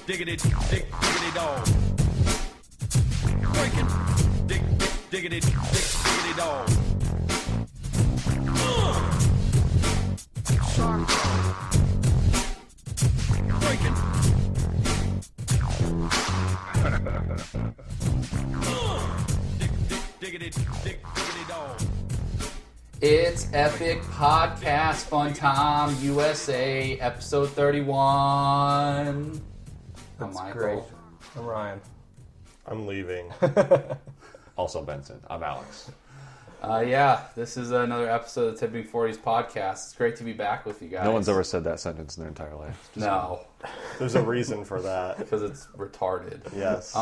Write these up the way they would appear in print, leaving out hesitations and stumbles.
diggity, diggity dog. Breaking, diggity, diggity dog. Shark. Breaking. Diggity, diggity dog. It's Epic Podcast Fun Time USA, episode 31. That's I'm Michael. great. I'm Ryan. I'm leaving. Also Benson. I'm Alex. Yeah, this is another episode of the T40's podcast. It's great to be back with you guys. No one's ever said that sentence in their entire life. No, There's a reason for that. because it's retarded. Yes.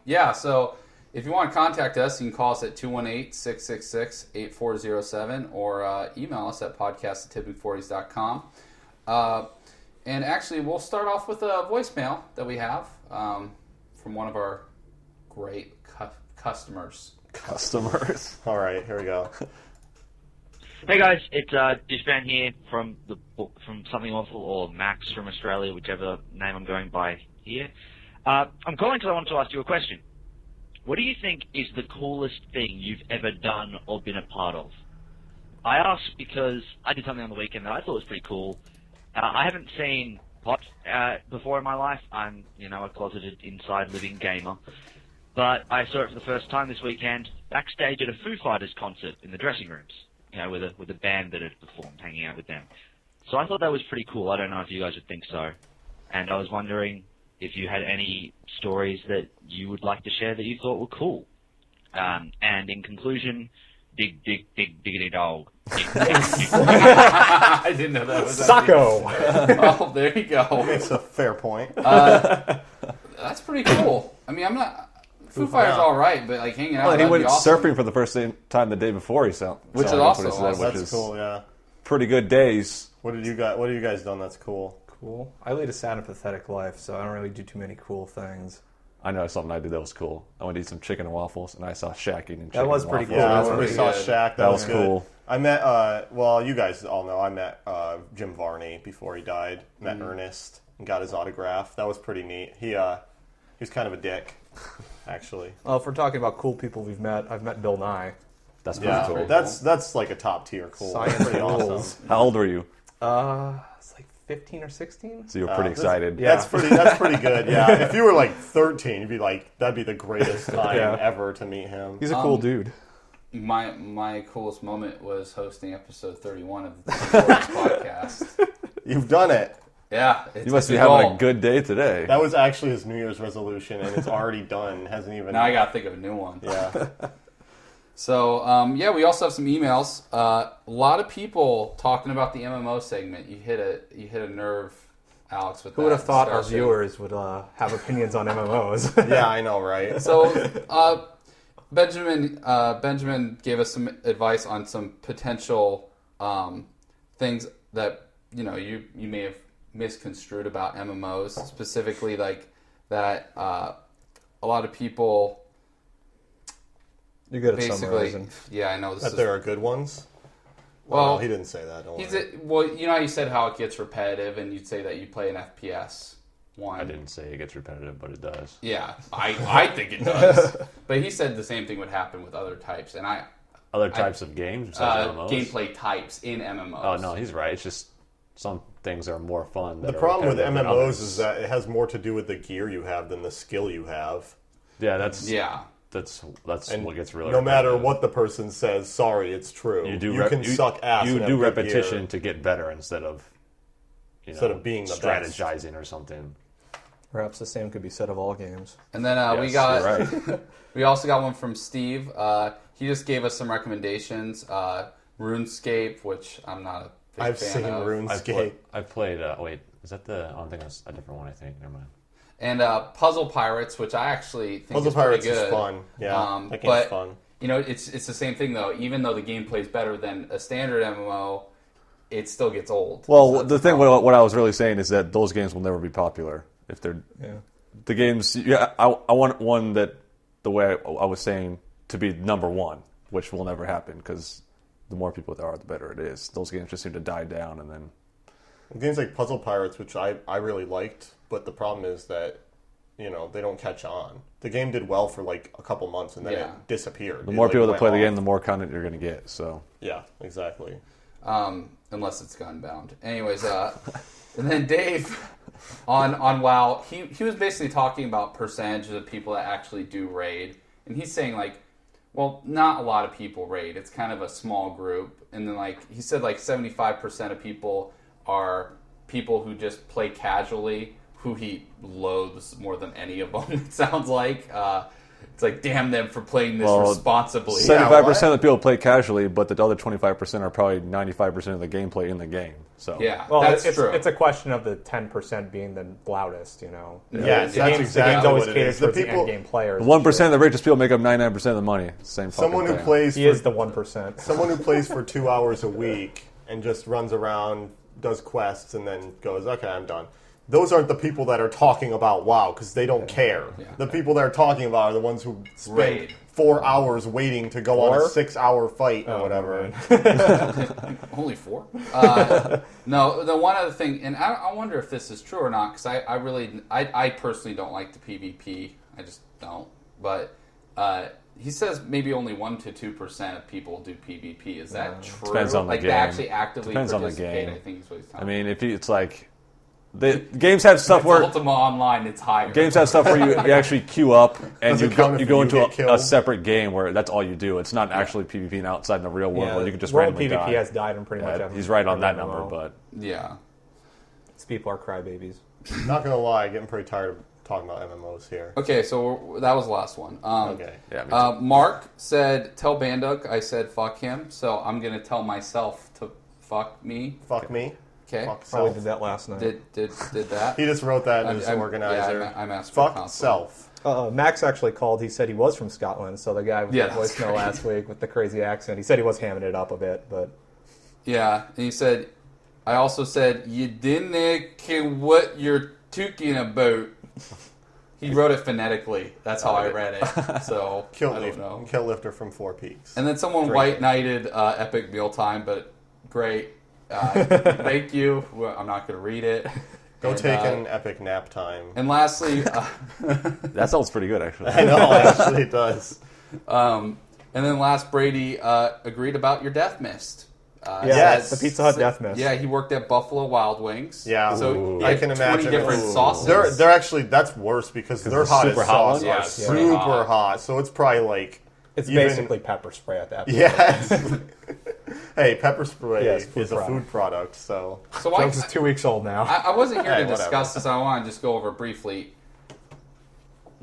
Yeah, so if you want to contact us, you can call us at 218-666-8407 or email us at podcast@tipping40s.com. And actually, we'll start off with a voicemail that we have from one of our great customers. Customers. All right, here we go. Hey guys, it's Dishban here from Something Awful, or Max from Australia, whichever name I'm going by here. I'm calling because I wanted to ask you a question. What do you think is the coolest thing you've ever done or been a part of? I ask because I did something on the weekend that I thought was pretty cool. I haven't seen pot before in my life. I'm, a closeted inside living gamer. But I saw it for the first time this weekend backstage at a Foo Fighters concert in the dressing rooms, with a band that had performed, hanging out with them. So I thought that was pretty cool. I don't know if you guys would think so. And I was wondering if you had any stories that you would like to share that you thought were cool. And in conclusion, diggity dog. I didn't know that was Sacco! Oh, there you go. That's a fair point. That's pretty cool. I mean, I'm not... Foo Fighters all right, but like hanging out. Well, he that'd went be awesome. surfing for the first time the day before he saw. Which is that's also what he said, awesome. which That's is cool, yeah. pretty good days. What have you guys done that's cool? Cool. I lead a sad and pathetic life, so I don't really do too many cool things. I know something I did that was cool. I went to eat some chicken and waffles, and I saw Shaq eating chicken That was and pretty waffles. cool. Yeah, that's when we pretty saw good. Shaq, That was good. cool. I met, you guys all know, I met Jim Varney before he died. Met Ernest and got his autograph. That was pretty neat. He was kind of a dick, actually. Well, if we're talking about cool people we've met, I've met Bill Nye. That's pretty Yeah, cool. that's like a top tier cool. Science Pretty awesome. rules. How old were you? It's like 15 or 16? So you were pretty excited. Yeah. That's pretty good. Yeah, if you were like 13, you'd be like, that'd be the greatest time Yeah. ever to meet him. He's a cool dude. My coolest moment was hosting episode 31 of the T40's podcast. You've done it. Yeah, You must be having a good day today. That was actually his New Year's resolution, and it's already done. Hasn't even. Now I gotta think of a new one. Yeah. So we also have some emails. A lot of people talking about the MMO segment. You hit a nerve, Alex. With Who would have thought our viewers would have opinions on MMOs? Yeah, I know, right? So Benjamin gave us some advice on some potential things that you may have misconstrued about MMOs, specifically like that a lot of people You're good at basically. summarizing. Yeah, I know this That is. there are good ones. Well, he didn't say that. Don't He's worry. well, you know how you said how it gets repetitive, and you'd say that you play an FPS one. I didn't say it gets repetitive, but it does. Yeah, I think it does. But he said the same thing would happen with other types, and Other types of games besides MMOs? gameplay types in MMOs. Oh, no, he's right. It's just some things are more fun. The problem with repetitive than MMOs others. is that it has more to do with the gear you have than the skill you have. Yeah, that's Yeah. that's And what gets really no matter repetitive. what the person says, sorry, it's true. You can suck ass. You and have do good repetition gear. to get better instead of being the strategizing or something. Perhaps the same could be said of all games. And then we Yes, got you're right. we also got one from Steve. He just gave us some recommendations. RuneScape, which I'm not a big I've fan seen of. RuneScape. I've played. Wait, is that the? I don't think that's a different one. I think. Never mind. And Puzzle Pirates, which I actually think Puzzle is pretty Pirates good. is fun. Yeah, that game's but, fun. It's the same thing though. Even though the gameplay is better than a standard MMO, it still gets old. Well, So that's the thing, problem. what I was really saying is that those games will never be popular if they're the games. Yeah, I want one that the way I was saying to be number one, which will never happen because the more people there are, the better it is. Those games just seem to die down, and then Games like Puzzle Pirates, which I really liked, but the problem is that they don't catch on. The game did well for like a couple months and then Yeah. it disappeared. The It, more like, people that went play the off. game, the more content you're going to get. So Yeah, exactly. Unless it's gunbound. Anyways, and then Dave on WoW, he was basically talking about percentages of people that actually do raid, and he's saying like, well, not a lot of people raid. It's kind of a small group, and then like he said, like 75% of people are people who just play casually, who he loathes more than any of them. It sounds like. It's like, damn them for playing this responsibly. 75% of the people play casually, but the other 25% are probably 95% of the gameplay in the game. So Yeah, Well, that's it's true. it's a question of the 10% being the loudest, Yes, The that's game's exactly always what it catered is. The towards the people- end game players. the 1% of the richest people make up 99% of the money. Same fucking Someone who thing. plays He for, is the 1%. someone who plays for 2 hours a week and just runs around, does quests, and then goes, okay, I'm done. Those aren't the people that are talking about WoW because they don't care. Yeah. The people that are talking about are the ones who spend Raid. 4 hours waiting to go on a 6-hour fight or whatever. Only 4? No, the one other thing, and I wonder if this is true or not, because I personally don't like the PvP. I just don't. But he says maybe only 1 to 2% of people do PvP. Is that true? Depends on the like game. they actually actively Depends on the participate, game. I think is what he's I telling mean, if it's like the games have stuff me. where Ultima Online, it's higher. games have stuff where you actually queue up and Does you it count go, if you go you into get a killed? separate game where that's all you do. It's not actually PvP outside in the real world where you can just World randomly PvP die. has died in pretty much Yeah, every he's right on that every number, MMO. but Yeah. These people are crybabies. Not gonna lie, getting pretty tired of talking about MMOs here. Okay, so that was the last one. Okay. yeah, me too. Mark said, tell Banduk I said fuck him, so I'm going to tell myself to fuck me. Fuck me. Okay. Fuck Probably self. did that last night. Did that. He just wrote that in his I'm- organizer. yeah, I'm asked for Fuck counsel. self. Max actually called. He said he was from Scotland, so the guy with Yeah, the that's voicemail great. last week with the crazy accent, he said he was hamming it up a bit, but Yeah, and he said, I also said, you didn't care what you're talking about. He wrote it phonetically. That's how I read it. So, Kill, I don't know. Kill Lifter from Four Peaks. And then someone white knighted Epic Mealtime, but great. Thank you. Well, I'm not going to read it. Go And, take an epic nap time. And lastly, that sounds pretty good actually. I know, actually it does. and then last, Brady agreed about your Death Mist. Yes. the Pizza Hut Death Mist. Yeah, he worked at Buffalo Wild Wings. Yeah. So Ooh. he I had can 20 imagine. different Ooh. sauces. They're actually, that's worse because their the hottest super hot sauce ones? are Yeah, super hot. hot. So it's probably like it's even- basically pepper spray at that point. Yes. Hey, pepper spray Yes, food is a product. food product, so So why, Jokes is 2 weeks old now. I wasn't here Hey, to whatever. discuss this. I want to just go over it briefly.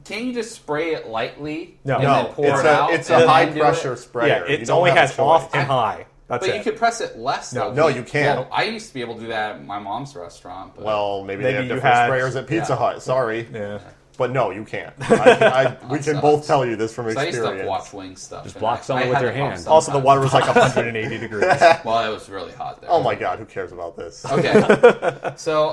Can't you just spray it lightly No. and No, then pour it's it a out? it's and a then high do pressure it? sprayer. yeah, You it don't only have a has off choice. and high. That's But it. you could press it less. No. though. No, you can't. Well, I used to be able to do that at my mom's restaurant. But Well, maybe Maybe they have you different had- sprayers at Pizza yeah. Hut. Sorry, yeah. but no, you can't. We can sucks. both tell you this from So I used to experience. watch wing stuff. Just and block I someone with had your to pump hand. Also, the sometimes. water was like 180 degrees. Well, it was really hot there. Oh my God, who cares about this? Okay. So,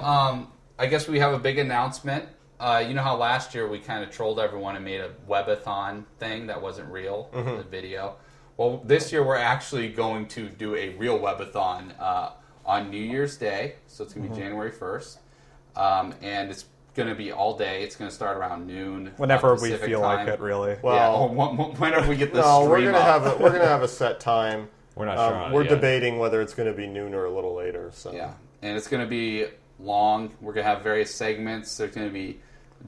I guess we have a big announcement. You know how last year we kind of trolled everyone and made a webathon thing that wasn't real, the video. Well, this year we're actually going to do a real webathon on New Year's Day. So it's going to be January 1st. And it's going to be all day. It's going to start around noon. Whenever we Pacific feel time. like it, really. Well, whenever we get the no, we're stream gonna up. have a set time. We're not sure on it We're yet. debating whether it's going to be noon or a little later. So Yeah, and it's going to be long. We're going to have various segments. There's going to be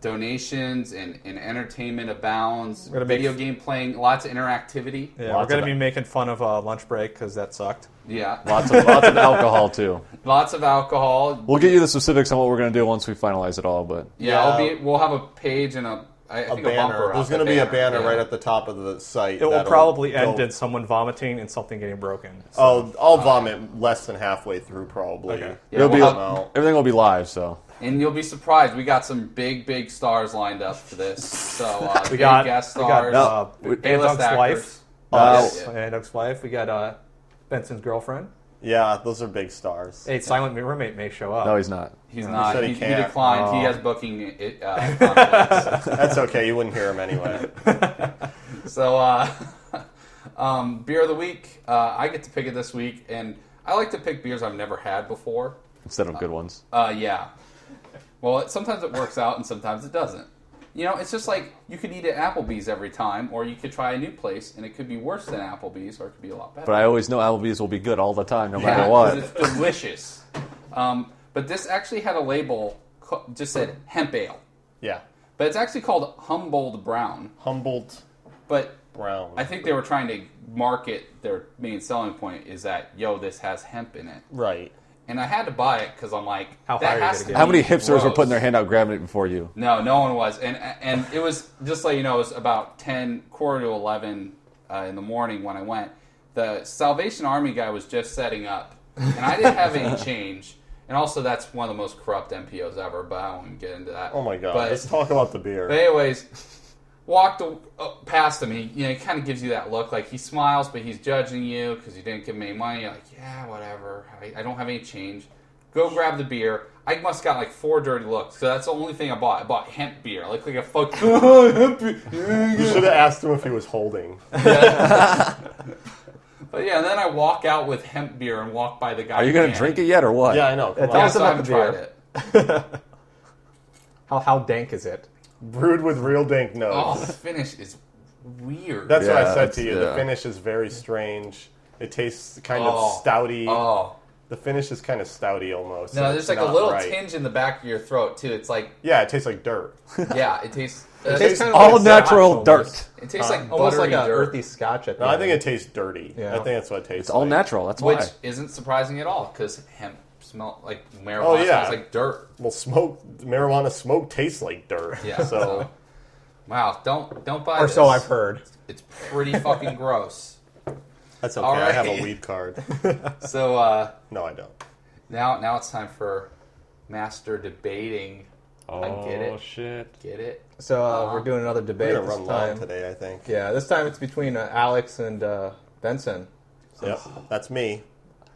donations and entertainment abounds, We're gonna make- video game playing, lots of interactivity. Yeah, we're Lots going of to be making fun of lunch break because that sucked. Yeah, Lots of alcohol too. lots of alcohol. We'll get you the specifics on what we're going to do once we finalize it all. But Yeah, we'll have a page and I a think a bumper. banner. up There's the going to be a banner yeah. right at the top of the site. It will that'll probably go- end in someone vomiting and something getting broken. So. I'll vomit less than halfway through, probably. Okay. Yeah, it'll we'll be have- everything will be live. So And you'll be surprised. We got some big stars lined up for this. So We big got guest we got stars. Aunt A-list Doug's actors. wife. Yes. Aunt Doug's wife. We got Benson's girlfriend. Yeah, those are big stars. Hey, Silent roommate may show up. no, he's not. He's not. said he He can't. declined. He has booking conflicts. That's okay. You wouldn't hear him anyway. So, beer of the week. I get to pick it this week, and I like to pick beers I've never had before. Instead of good ones. Yeah. Well, sometimes it works out, and sometimes it doesn't. it's just like you could eat at Applebee's every time, or you could try a new place, and it could be worse than Applebee's, or it could be a lot better. But I always know Applebee's will be good all the time, no Yeah, matter 'cause what. it's delicious. But this actually had a label, just said hemp ale. Yeah. But it's actually called Humboldt Brown. Humboldt But Brown. I think they were trying to market their main selling point is that, this has hemp in it. Right. And I had to buy it because I'm like, How that high are you has gonna to get? be How many hipsters were gross. putting their hand out grabbing it before you? No, no one was. And it was, just so you know, it was about quarter to 11 in the morning when I went. The Salvation Army guy was just setting up, and I didn't have any change. And also, that's one of the most corrupt MPOs ever, but I won't even get into that. Oh my god. But, Let's talk about the beer. but anyways, walked past him. He kind of gives you that look, like he smiles, but he's judging you because you didn't give him any money. You're like, yeah, whatever. I don't have any change. Go grab the beer. I must have got like 4 dirty looks, so that's the only thing I bought. I bought hemp beer, like a fuck. Hemp beer. You should have asked him if he was holding. But yeah, and then I walk out with hemp beer and walk by the guy. Are you going to drink it yet or what? Yeah, I know. Come Tell on. us So I about haven't the tried beer. it. How dank is it? Brewed with real dank nose. Oh, the finish is weird. That's what I Yeah, said to you. yeah. The finish is very strange. It tastes kind Oh. of stouty. Oh. The finish is kind of stouty almost. No, and there's it's like a not little right. tinge in the back of your throat too. It's like, Yeah, it tastes like dirt. yeah, it tastes. It tastes kind of All like natural scotch dirt. almost. It tastes like Almost like buttery an dirt, earthy scotch at the No, I end. think it tastes dirty. Yeah. I think that's what it tastes It's all like. natural. That's which why. isn't surprising at all because hemp smell like marijuana Oh, yeah. smells like dirt. Well, marijuana smoke tastes like dirt. Yeah. So Wow, don't buy Or this. so I've heard. It's pretty fucking gross. that's okay. All I have right. a weed card. So No, I don't. now it's time for master debating. I get it. shit. Get it? So we're doing another We're debate gonna this run long time. today, I think. Yeah, this time it's between Alex and Benson. Yep, that's me.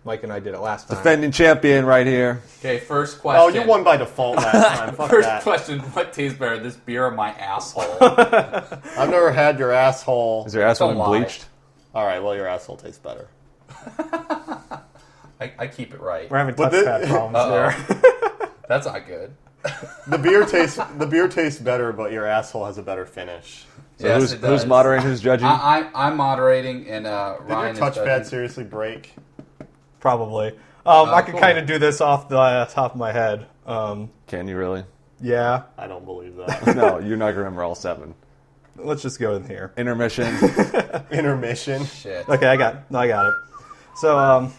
Mike and I did it last time. Defending champion right here. Okay, first question. Oh, you won by default last time. Fuck First that. question: what tastes better, this beer or my asshole? I've never had your asshole. Is your asshole Don't lie. bleached? All right, well, your asshole tastes better. I keep it right. We're having But touchpad the- problems there. That's not good. The beer tastes better, but your asshole has a better finish. So Yes, who's it does. moderating? Who's judging? I'm moderating, and Did Ryan your is touchpad judging. seriously break? Probably. I could cool. kind of do this off the top of my head. Can you really? Yeah, I don't believe that. No, you're not going to remember all 7. let's just go in here. Intermission. Intermission. Shit. Okay, I got it. So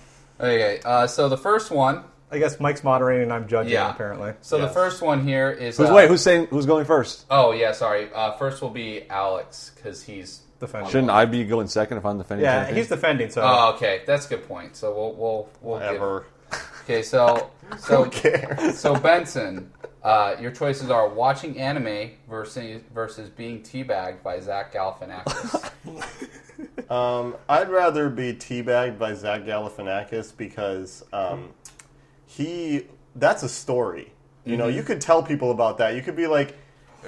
Okay, so the first one. I guess Mike's moderating and I'm judging. Yeah. Apparently. So the Yes. first one here is. Who's going first? Oh yeah, sorry. First will be Alex because he's. Defending. Shouldn't I be going second if I'm defending Yeah, champion? he's defending. So Oh, okay, that's a good point. So we'll Whatever. Okay, so Who cares? so Benson, your choices are watching anime versus being teabagged by Zach Galifianakis. I'd rather be teabagged by Zach Galifianakis because that's a story. You know, you could tell people about that. You could be like,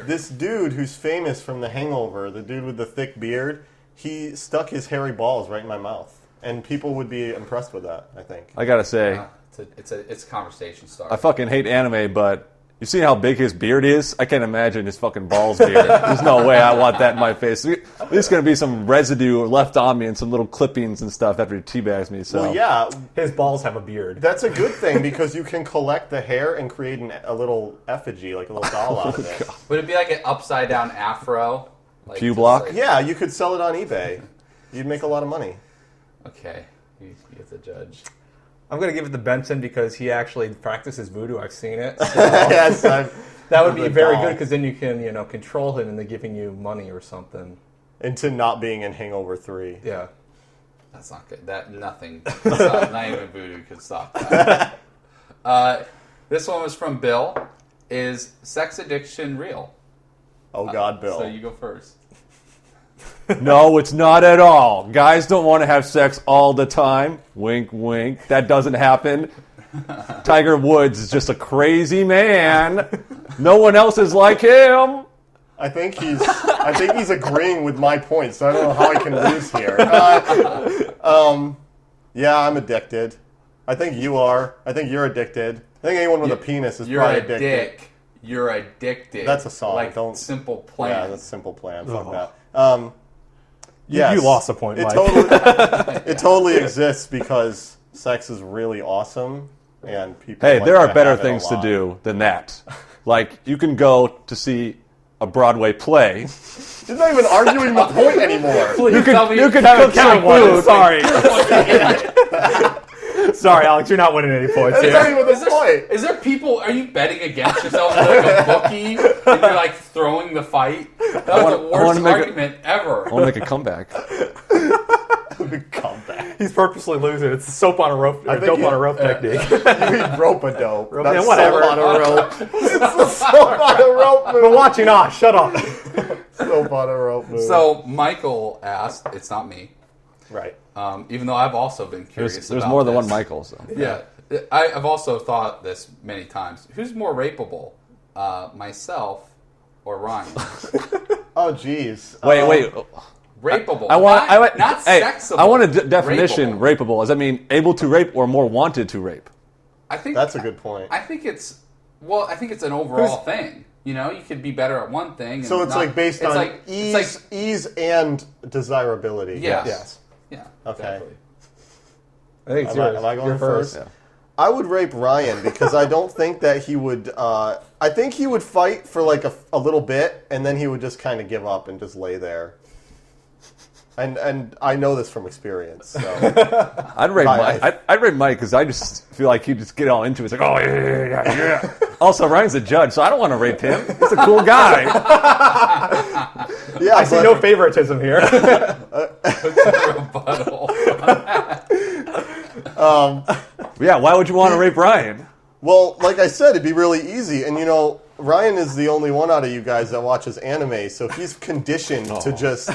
this dude who's famous from The Hangover, the dude with the thick beard, he stuck his hairy balls right in my mouth. And people would be impressed with that, I think. I gotta say, It's a conversation starter. I fucking hate anime, but you see how big his beard is? I can't imagine his fucking balls beard. There's no way I want that in my face. There's gonna be some residue left on me and some little clippings and stuff after he teabags me. So Well, yeah, his balls have a beard. that's a good thing because you can collect the hair and create a little effigy, like a little doll out of it. Would it be like an upside down afro? Like, Pew just block? like- Yeah, you could sell it on eBay. You'd make a lot of money. Okay, you get the judge. I'm gonna give it to Benson because he actually practices voodoo. I've seen it. So Yes, that would be The very doll. good because then you can control him into giving you money or something. into not being in Hangover 3. Yeah. That's not good. Nothing. Not even voodoo could stop that. This one was from Bill. Is sex addiction real? Oh, God, Bill. So you go first. no, it's not at all. Guys don't want to have sex all the time. Wink, wink. That doesn't happen. Tiger Woods is just a crazy man. No one else is like him. I think he's agreeing with my point, so I don't know how I can lose here. Yeah, I'm addicted. I think you are. I think you're addicted. I think anyone with a penis is You're probably a addicted. dick. You're addicted. That's a song. Like Don't- Simple Plan. Yeah, that's Simple Plan. Fuck Oh. that. Yes, You lost a point, it Mike. It totally exists because sex is really awesome, and people. Hey, like there to are better have it a things to lot. do than that. Like, you can go to see a Broadway play. You're not even arguing the point anymore. Please tell me You could Kevin, cook some won. food. Sorry. Sorry, Alex, you're not winning any points That's not here. even the point. Is there people? Are you betting against yourself like a bookie? And you're like throwing the fight. That was wanna- the I worst wanna make a- argument ever. I want to make a comeback. Comeback. He's purposely losing. It's soap on a rope, or think dope you- on a rope technique. You mean rope-a-dope. Rope- That's yeah, whatever. soap on a rope. It's the soap on a rope We're move. watching. Shut up. Soap on a rope move. So Michael asked, "It's not me." Right. Even though I've also been curious. There's about more than this. one Michael. So. Yeah, I've also thought this many times. Who's more rapeable, myself or Ryan? oh, jeez. Wait. Rapeable. I want. not hey, sexable. I want a definition. Rapeable. Rapeable. Does that mean able to rape or more wanted to rape? I think That's a good point. I think it's an overall thing. You know, you could be better at one thing. And So it's not- like based it's on like- ease, It's like, ease and desirability. yes. Yes. Yeah. Okay. Exactly. I think it's Am I- yours. am I going You're first? Yeah. I would rape Ryan because I don't think that he would. I think he would fight for like a little bit, and then he would just kind of give up and just lay there. And I know this from experience. So. I'd rate Hi, Mike. I'd rate Mike because I just feel like he'd just get all into it. It's like, oh yeah. Also, Ryan's a judge, so I don't want to rape him. He's a cool guy. Yeah, I see no favoritism here. Rebuttal. Yeah, why would you want to rape Ryan? Well, like I said, it'd be really easy, and Ryan is the only one out of you guys that watches anime, so he's conditioned to just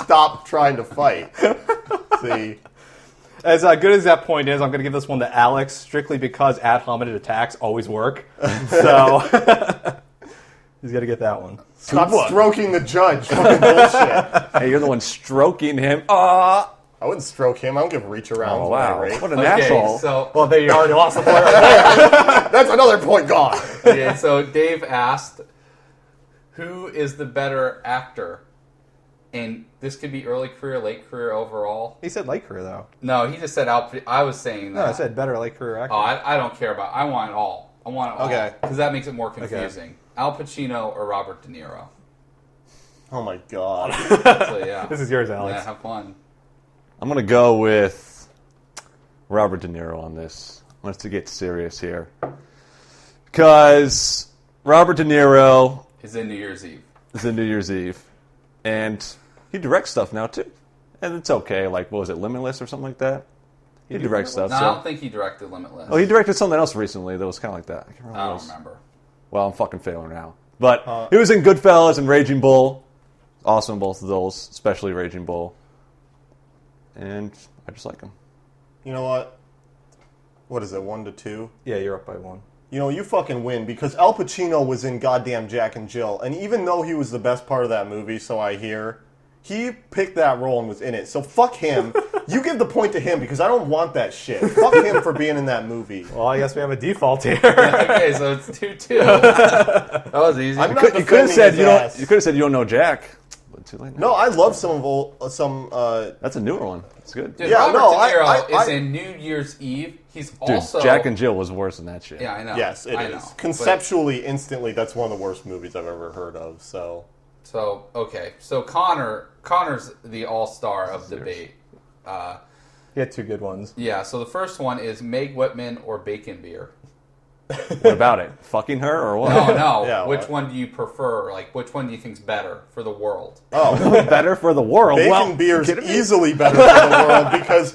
stop trying to fight. See, As good as that point is, I'm going to give this one to Alex strictly because ad hominem attacks always work. So he's got to get that one. stop stroking the judge. Fucking bullshit. Hey, you're the one stroking him. I wouldn't stroke him. I don't give reach arounds. Oh, when I wow. rape. What an Okay, asshole. so Well, there you already lost the point right there. That's another point gone. okay, so Dave asked, "Who is the better actor?" And this could be early career, late career, overall. He said late career, though. No, he just said I was saying that. No, I said better late career actor. Oh, I don't care about. I want it all. I want it all. Okay. Because that makes it more confusing. Al Pacino or Robert De Niro. Oh my god. So yeah. This is yours, Alex. Yeah, have fun. I'm going to go with Robert De Niro on this. Let's to get serious here. Because Robert De Niro Is in New Year's Eve. is in New Year's Eve. And he directs stuff now, too. And it's okay. Like, what was it, Limitless or something like that? He directs stuff. No, I So. don't think he directed Limitless. Oh, he directed something else recently that was kind of like that. I can't remember what I it don't was. remember. Well, I'm fucking failing now. But he was in Goodfellas and Raging Bull. Awesome, both of those, especially Raging Bull. And I just like him. You know what? What is it, 1-2? Yeah, you're up by one. You fucking win because Al Pacino was in goddamn Jack and Jill, and even though he was the best part of that movie, so I hear, he picked that role and was in it. So fuck him. You give the point to him because I don't want that shit. Fuck him for being in that movie. Well, I guess we have a default here. Okay, so it's 2-2. That was easy. I'm not You could have defending said his you don't. ass. You could have said you don't know Jack. But too late. Now. No, I love some. That's a newer one. It's good. Dude, Yeah, Robert no, De Niro I- is in New Year's Eve. He's Dude, also Jack and Jill was worse than that shit. Yeah, I know. Yes, it I is. know. Conceptually, instantly, that's one of the worst movies I've ever heard of. So So okay, so Connor's the all-star of debate. He had two good ones. Yeah, so the first one is Meg Whitman or Bacon Beer. What about it? Fucking her or what? No. Yeah, which what? one do you prefer? Like, which one do you think's better for the world? Better for the world. bacon well, beer's kidding me? easily better for the world because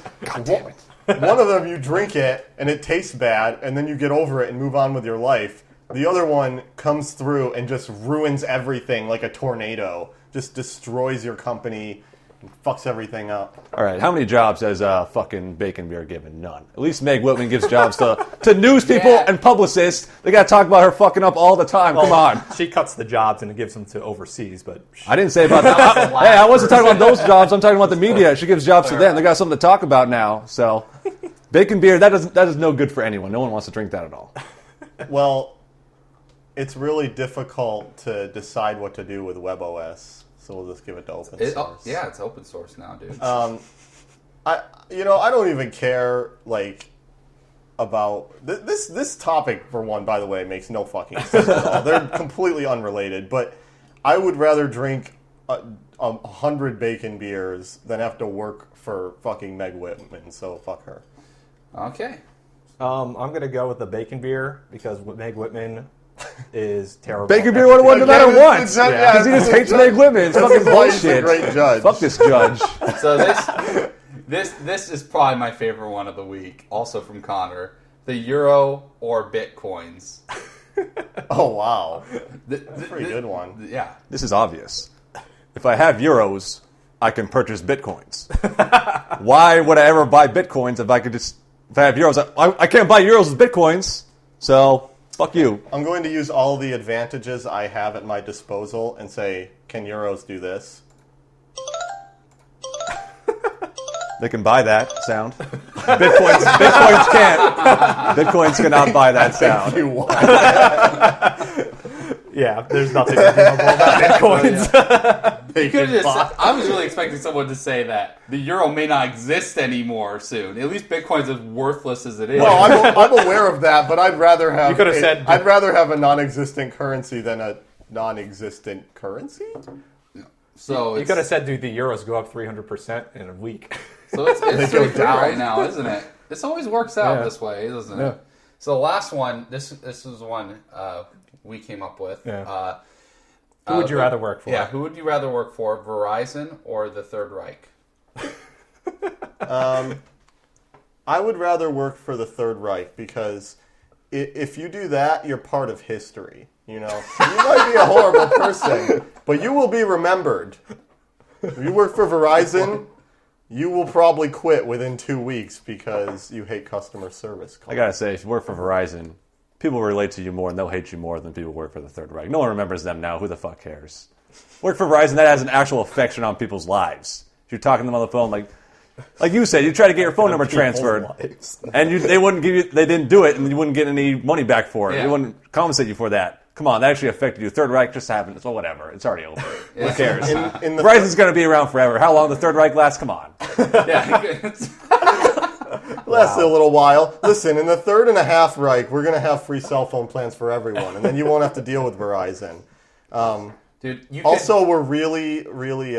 one of them you drink it and it tastes bad, and then you get over it and move on with your life. The other one comes through and just ruins everything like a tornado. Just destroys your company and fucks everything up. All right, how many jobs has fucking Bacon Beer given? None. At least Meg Whitman gives jobs to news people Yeah. and publicists. They got to talk about her fucking up all the time. Come on. She cuts the jobs and gives them to overseas, but I didn't say about that. Hey, I wasn't talking about those jobs. I'm talking about the media. She gives jobs to them. They got something to talk about now. So, Bacon Beer, that is no good for anyone. No one wants to drink that at all. Well, it's really difficult to decide what to do with WebOS. So we'll just give it to open source. Yeah, it's open source now, dude. I don't even care about this topic. For one, by the way, makes no fucking sense at all. They're completely unrelated. But I would rather drink 100 bacon beers than have to work for fucking Meg Whitman. So fuck her. Okay. I'm going to go with the bacon beer because Meg Whitman is terrible. Bacon beer would have won no matter what. Because he just hates Meg Whitman. It's fucking why he's a bullshit. great judge. Fuck this judge. So this is probably my favorite one of the week, also from Connor. The euro or bitcoins. Oh wow, that's a pretty good one. Yeah. This is obvious. If I have euros, I can purchase bitcoins. Why would I ever buy bitcoins if I have euros? I can't buy euros with bitcoins, so fuck you. I'm going to use all the advantages I have at my disposal and say, can euros do this? They can buy that sound. Bitcoins can't. Bitcoins cannot buy that sound. You want. Yeah, there's nothing redeemable about bitcoins. You could have just, I was really expecting someone to say that the euro may not exist anymore soon. At least Bitcoin's as worthless as it is. Well, I'm aware of that, but I'd rather have. You could have said. I'd rather have a non-existent currency than a non-existent currency. So You could have said, dude, the euros go up 300% in a week. So it's go pretty fair down. right now, isn't it? This always works out Yeah. this way, doesn't it? Yeah. So the last one, this is one we came up with. Yeah. Who would you rather work for? Yeah, who would you rather work for, Verizon or the Third Reich? I would rather work for the Third Reich because if you do that, you're part of history. You know, you might be a horrible person, but you will be remembered. If you work for Verizon, you will probably quit within 2 weeks because you hate customer service calls. I gotta say, if you work for Verizon, people relate to you more and they'll hate you more than people who work for the Third Reich. No one remembers them now. Who the fuck cares? Work for Verizon, that has an actual affection on people's lives. If you're talking to them on the phone, like you said, you try to get your phone number transferred, and they wouldn't give you, they didn't do it, and you wouldn't get any money back for it. Yeah. They wouldn't compensate you for that. Come on, that actually affected you. Third Reich just happened. So whatever. It's already over. Who cares? In the Verizon's going to be around forever. How long the Third Reich lasts? Come on. Yeah. Lasts a little while. Listen, in the Third and a Half Reich, we're going to have free cell phone plans for everyone, and then you won't have to deal with Verizon. Dude, Also, we're really, really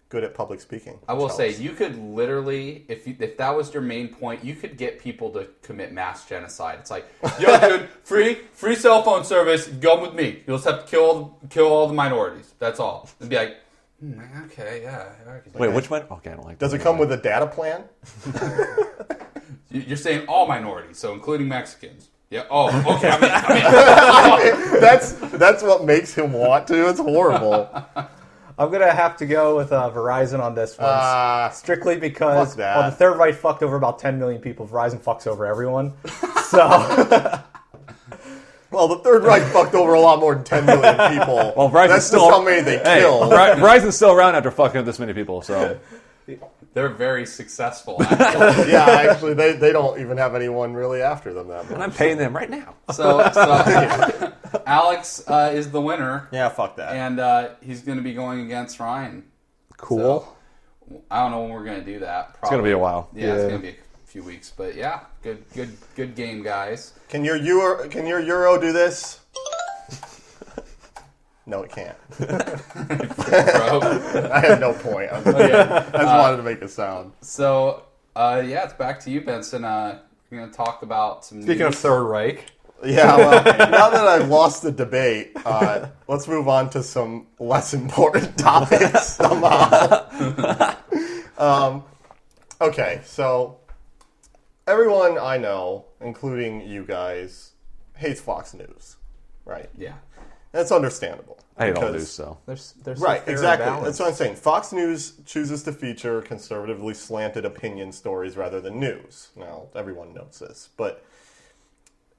good at public speaking. I will which say, helps. you could literally, if that was your main point, you could get people to commit mass genocide. It's like, yo, dude, free cell phone service, go with me. You'll just have to kill all the minorities. That's all. And be like, okay, yeah. I can do Wait, that. which one? Okay, I don't like Does that. it come with a data plan? You're saying all minorities, so including Mexicans. Yeah. Oh, okay. I mean, That's what makes him want to. It's horrible. I'm going to have to go with Verizon on this one. Strictly because fuck that. the Third Reich fucked over about 10 million people. Verizon fucks over everyone. So, Well, the Third Reich fucked over a lot more than 10 million people. Well, Verizon's That's still just how many they killed. Verizon's still around after fucking up this many people, so. they're very successful. Actually. Yeah, actually, they don't even have anyone really after them that And much. I'm paying them right now. So Alex is the winner, Yeah, fuck that. and he's going to be going against Ryan. cool. So, I don't know when we're going to do that. It's going to be a while. Yeah, it's going to be a few weeks, but yeah, good game, guys. Can your Euro do this? No, it can't. Bro. I had no point. I just wanted to make a sound. So yeah, it's back to you, Benson. We're going to talk about some. Speaking of news. Third Reich, Yeah, well, now that I've lost the debate, let's move on to some less important topics somehow. Okay, so everyone I know, including you guys, hates Fox News, right? Yeah. That's understandable. I hate all because- news, so. there's Right, fair exactly. balance. That's what I'm saying. Fox News chooses to feature conservatively slanted opinion stories rather than news. Now, everyone knows this, but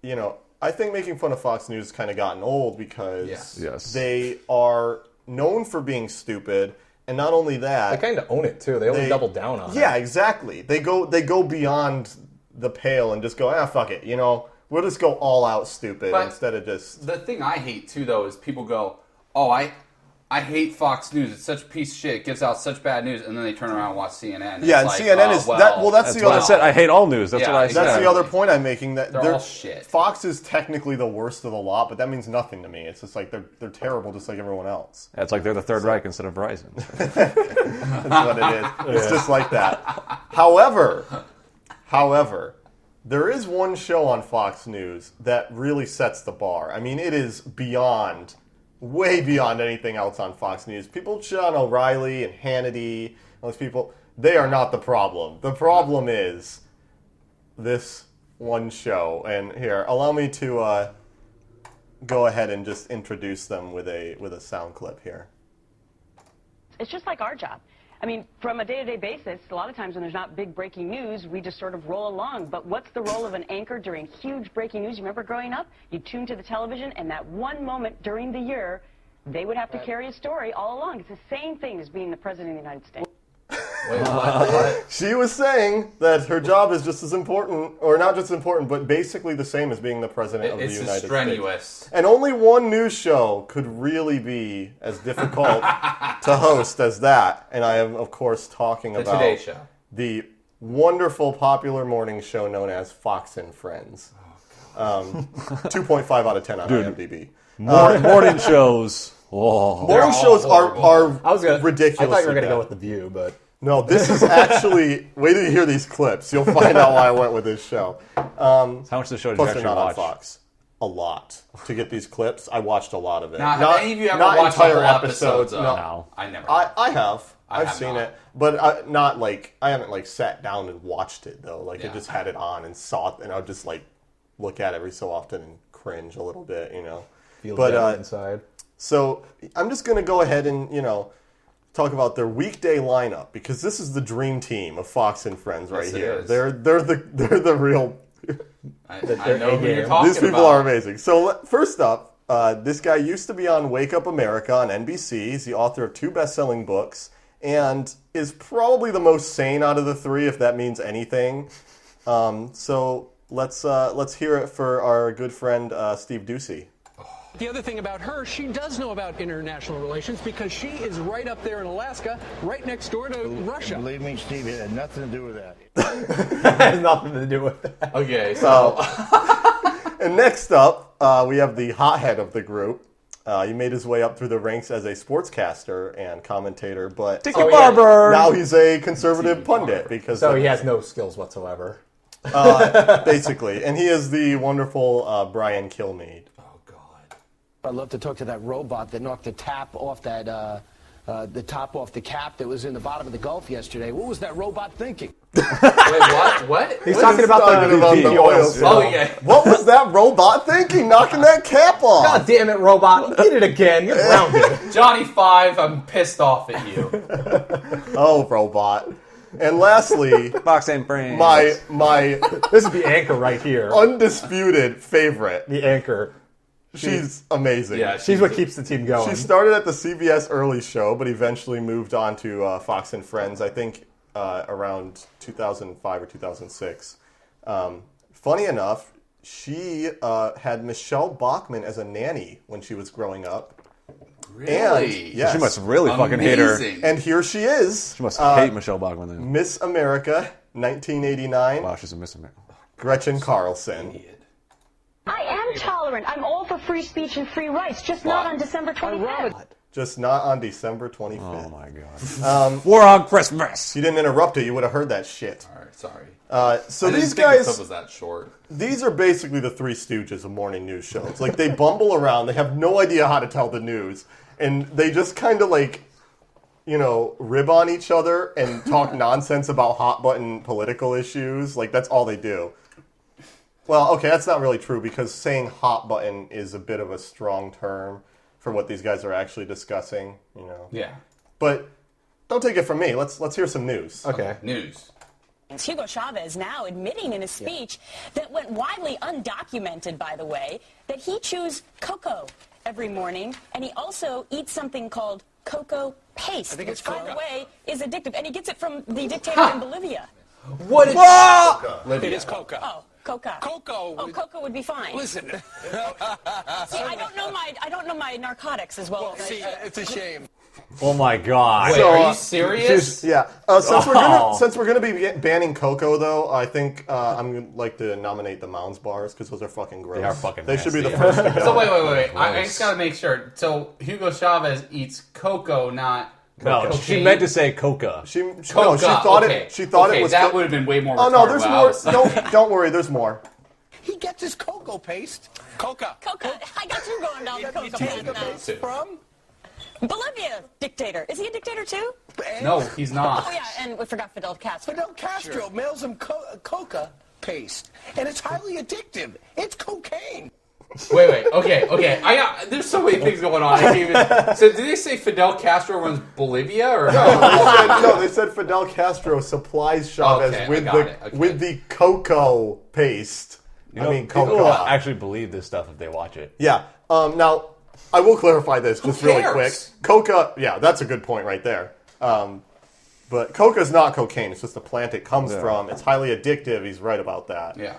you know, I think making fun of Fox News has kind of gotten old because Yes. they are known for being stupid, and not only that, They kind of own it too. They only double down on it. yeah, exactly. They go beyond the pale and just go, fuck it. You know, We'll just go all out stupid But instead of just. The thing I hate too, though, is people go, "Oh, I hate Fox News. It's such a piece of shit. It gives out such bad news," and then they turn around and watch CNN. Yeah, and It's CNN is that. Well, that's the What I other. said. I hate all news. That's Yeah, what I said. That's the other point I'm making. That They're all shit. Fox is technically the worst of the lot, but that means nothing to me. It's just like they're terrible, just like everyone else. Yeah, it's like they're the Third Reich instead of Verizon. That's what it is. It's just like that. However, there is one show on Fox News that really sets the bar. I mean, it is beyond, way beyond anything else on Fox News. People shit on O'Reilly and Hannity, those people. They are not the problem. The problem is this one show. And here, allow me to go ahead and just introduce them with a sound clip here. It's just like our job. I mean, from a day-to-day basis, a lot of times when there's not big breaking news, we just sort of roll along. But what's the role of an anchor during huge breaking news? You remember growing up? You tuned to the television, and that one moment during the year, they would have to carry a story all along. It's the same thing as being the President of the United States. Wait, what? She was saying that her job is just as important, or not just important, but basically the same as being the President of the United States. It's strenuous. And only one news show could really be as difficult to host as that. And I am, of course, talking The about Today Show. the wonderful popular morning show known as Fox and Friends. 2.5 out of 10 on IMDb. Morning shows. Oh. Morning all shows horrible. are ridiculous. I thought you were going to go with The View, but... No, this is actually... Wait till you hear these clips. You'll find out why I went with this show. How much of the show did you Plus, they're actually not on watch? Fox. A lot. To get these clips, I watched a lot of it. Now, have any of you ever watched the whole episodes? No. I never. I have. I've have seen not. it. But not like... I haven't like sat down and watched it, though. Like, I Yeah. just had it on and saw it, and I would just like look at it every so often and cringe a little bit, you know. Feel But, dead inside. So I'm just going to go ahead and, talk about their weekday lineup, because this is the dream team of Fox and Friends right Yes, it here. is. They're the real. I know who you're talking These people about. are amazing. So first up, this guy used to be on Wake Up America on NBC. He's the author of 2 best-selling books and is probably the most sane out of the 3, if that means anything. So let's hear it for our good friend Steve Ducey. The other thing about her, she does know about international relations because she is right up there in Alaska, right next door to Russia. Believe me, Steve, it had nothing to do with that. has nothing to do with that. Okay, so And next up, we have the hothead of the group. He made his way up through the ranks as a sportscaster and commentator, but Barber! now he's a conservative pundit because So he has no skills whatsoever. basically, and he is the wonderful Brian Kilmeade. I'd love to talk to that robot that knocked the tap off that, the top off the cap that was in the bottom of the Gulf yesterday. What was that robot thinking? wait, what? He's talking about the oil spill. Oh yeah. What was that robot thinking, knocking that cap off? God damn it, robot. You did it again. You're grounded. Johnny 5, I'm pissed off at you. Oh, robot. And lastly, Fox and Friends. my This is the anchor right here. undisputed favorite. The anchor. She's amazing. Yeah, She's what keeps the team going. She started at the CBS early show, but eventually moved on to Fox and Friends, I think around 2005 or 2006. Funny enough, she had Michelle Bachmann as a nanny when she was growing up. Really? And, yes. She must really fucking hate her. Amazing. And here she is. She must hate Michelle Bachmann then. Miss America, 1989, Wow, she's a Miss America. Gretchen Carlson. I am tolerant. I'm all for free speech and free rights, just not on December 25th. Just not on December 25th. Oh my God. War on Christmas. If you didn't interrupt it, you would have heard that shit. All right, sorry. So I didn't these think the clip guys, was that short. these are basically the Three Stooges of morning news shows. Like, they bumble around. They have no idea how to tell the news. And they just kind of like, rib on each other and talk nonsense about hot button political issues. Like, that's all they do. Well, okay, that's not really true because saying hot button is a bit of a strong term for what these guys are actually discussing, Yeah. But don't take it from me. Let's hear some news. Okay. News. Hugo Chavez now admitting in a speech that went widely undocumented, by the way, that he chews cocoa every morning, and he also eats something called cocoa paste, which, by the way, is addictive. And he gets it from the dictator in Bolivia. What is It is coca. Oh, Coca? Cocoa. Oh, Coca would be fine. Listen. See, I don't know my narcotics as well. See, it's a shame. Oh my God! Wait, are you serious? Yeah. Since we're gonna be banning cocoa, though, I think I'm gonna like to nominate the Mounds bars because those are fucking gross. They are fucking. They should be the nasty. first to go. So wait. I just gotta make sure. So Hugo Chavez eats cocoa, not. No, cocaine? she meant to say Coca. She Coca. thought okay. it. She thought okay, it was. that would have been way more. Oh no, retarded there's what I more. was saying. Don't worry, there's more. He gets his cocoa paste. Coca. Coca. I got you going down the Coca Take the path paste from? Bolivia dictator. Is he a dictator too? No, he's not. Oh yeah, and we forgot Fidel Castro. Fidel Castro mails him coca paste, and it's highly addictive. It's cocaine. Wait. Okay. There's so many things going on. I can't even. So did they say Fidel Castro runs Bolivia or? They said Fidel Castro supplies Chavez Okay, with the cocoa paste. People will actually believe this stuff if they watch it. Yeah. Now, I will clarify this just really quick. Coca, yeah, that's a good point right there. But coca is not cocaine. It's just the plant it comes from. It's highly addictive. He's right about that. Yeah.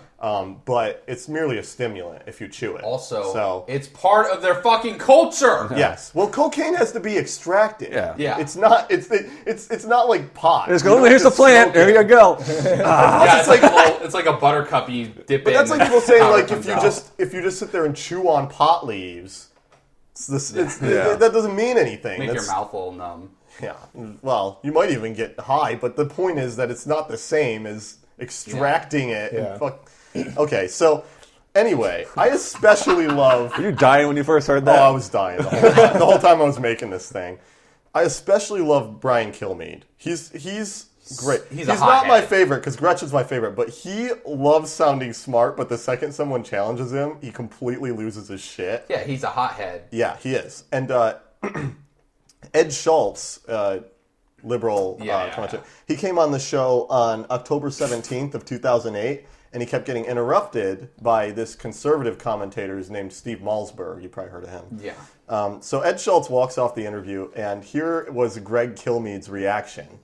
But it's merely a stimulant if you chew it. Also, it's part of their fucking culture. Yes. Well, cocaine has to be extracted. Yeah. It's not. It's not like pot. Let's go. Here's the plant. There you go. Yeah, it's like a buttercup you dip But in. that's like people saying like if you just sit there and chew on pot leaves, that doesn't mean anything. Make your mouth all numb. Yeah. Well, you might even get high, but the point is that it's not the same as extracting it. And okay, so anyway, I especially love. Were you dying when you first heard that? Oh, I was dying the whole time I was making this thing. I especially love Brian Kilmeade. He's great. He's not my favorite because Gretchen's my favorite, but he loves sounding smart. But the second someone challenges him, he completely loses his shit. Yeah, he's a hothead. Yeah, he is. And Ed Schultz, liberal, he came on the show on October 17th of 2008, and he kept getting interrupted by this conservative commentator named Steve Malzberg. You probably heard of him. Yeah. So Ed Schultz walks off the interview, and here was Greg Kilmeade's reaction.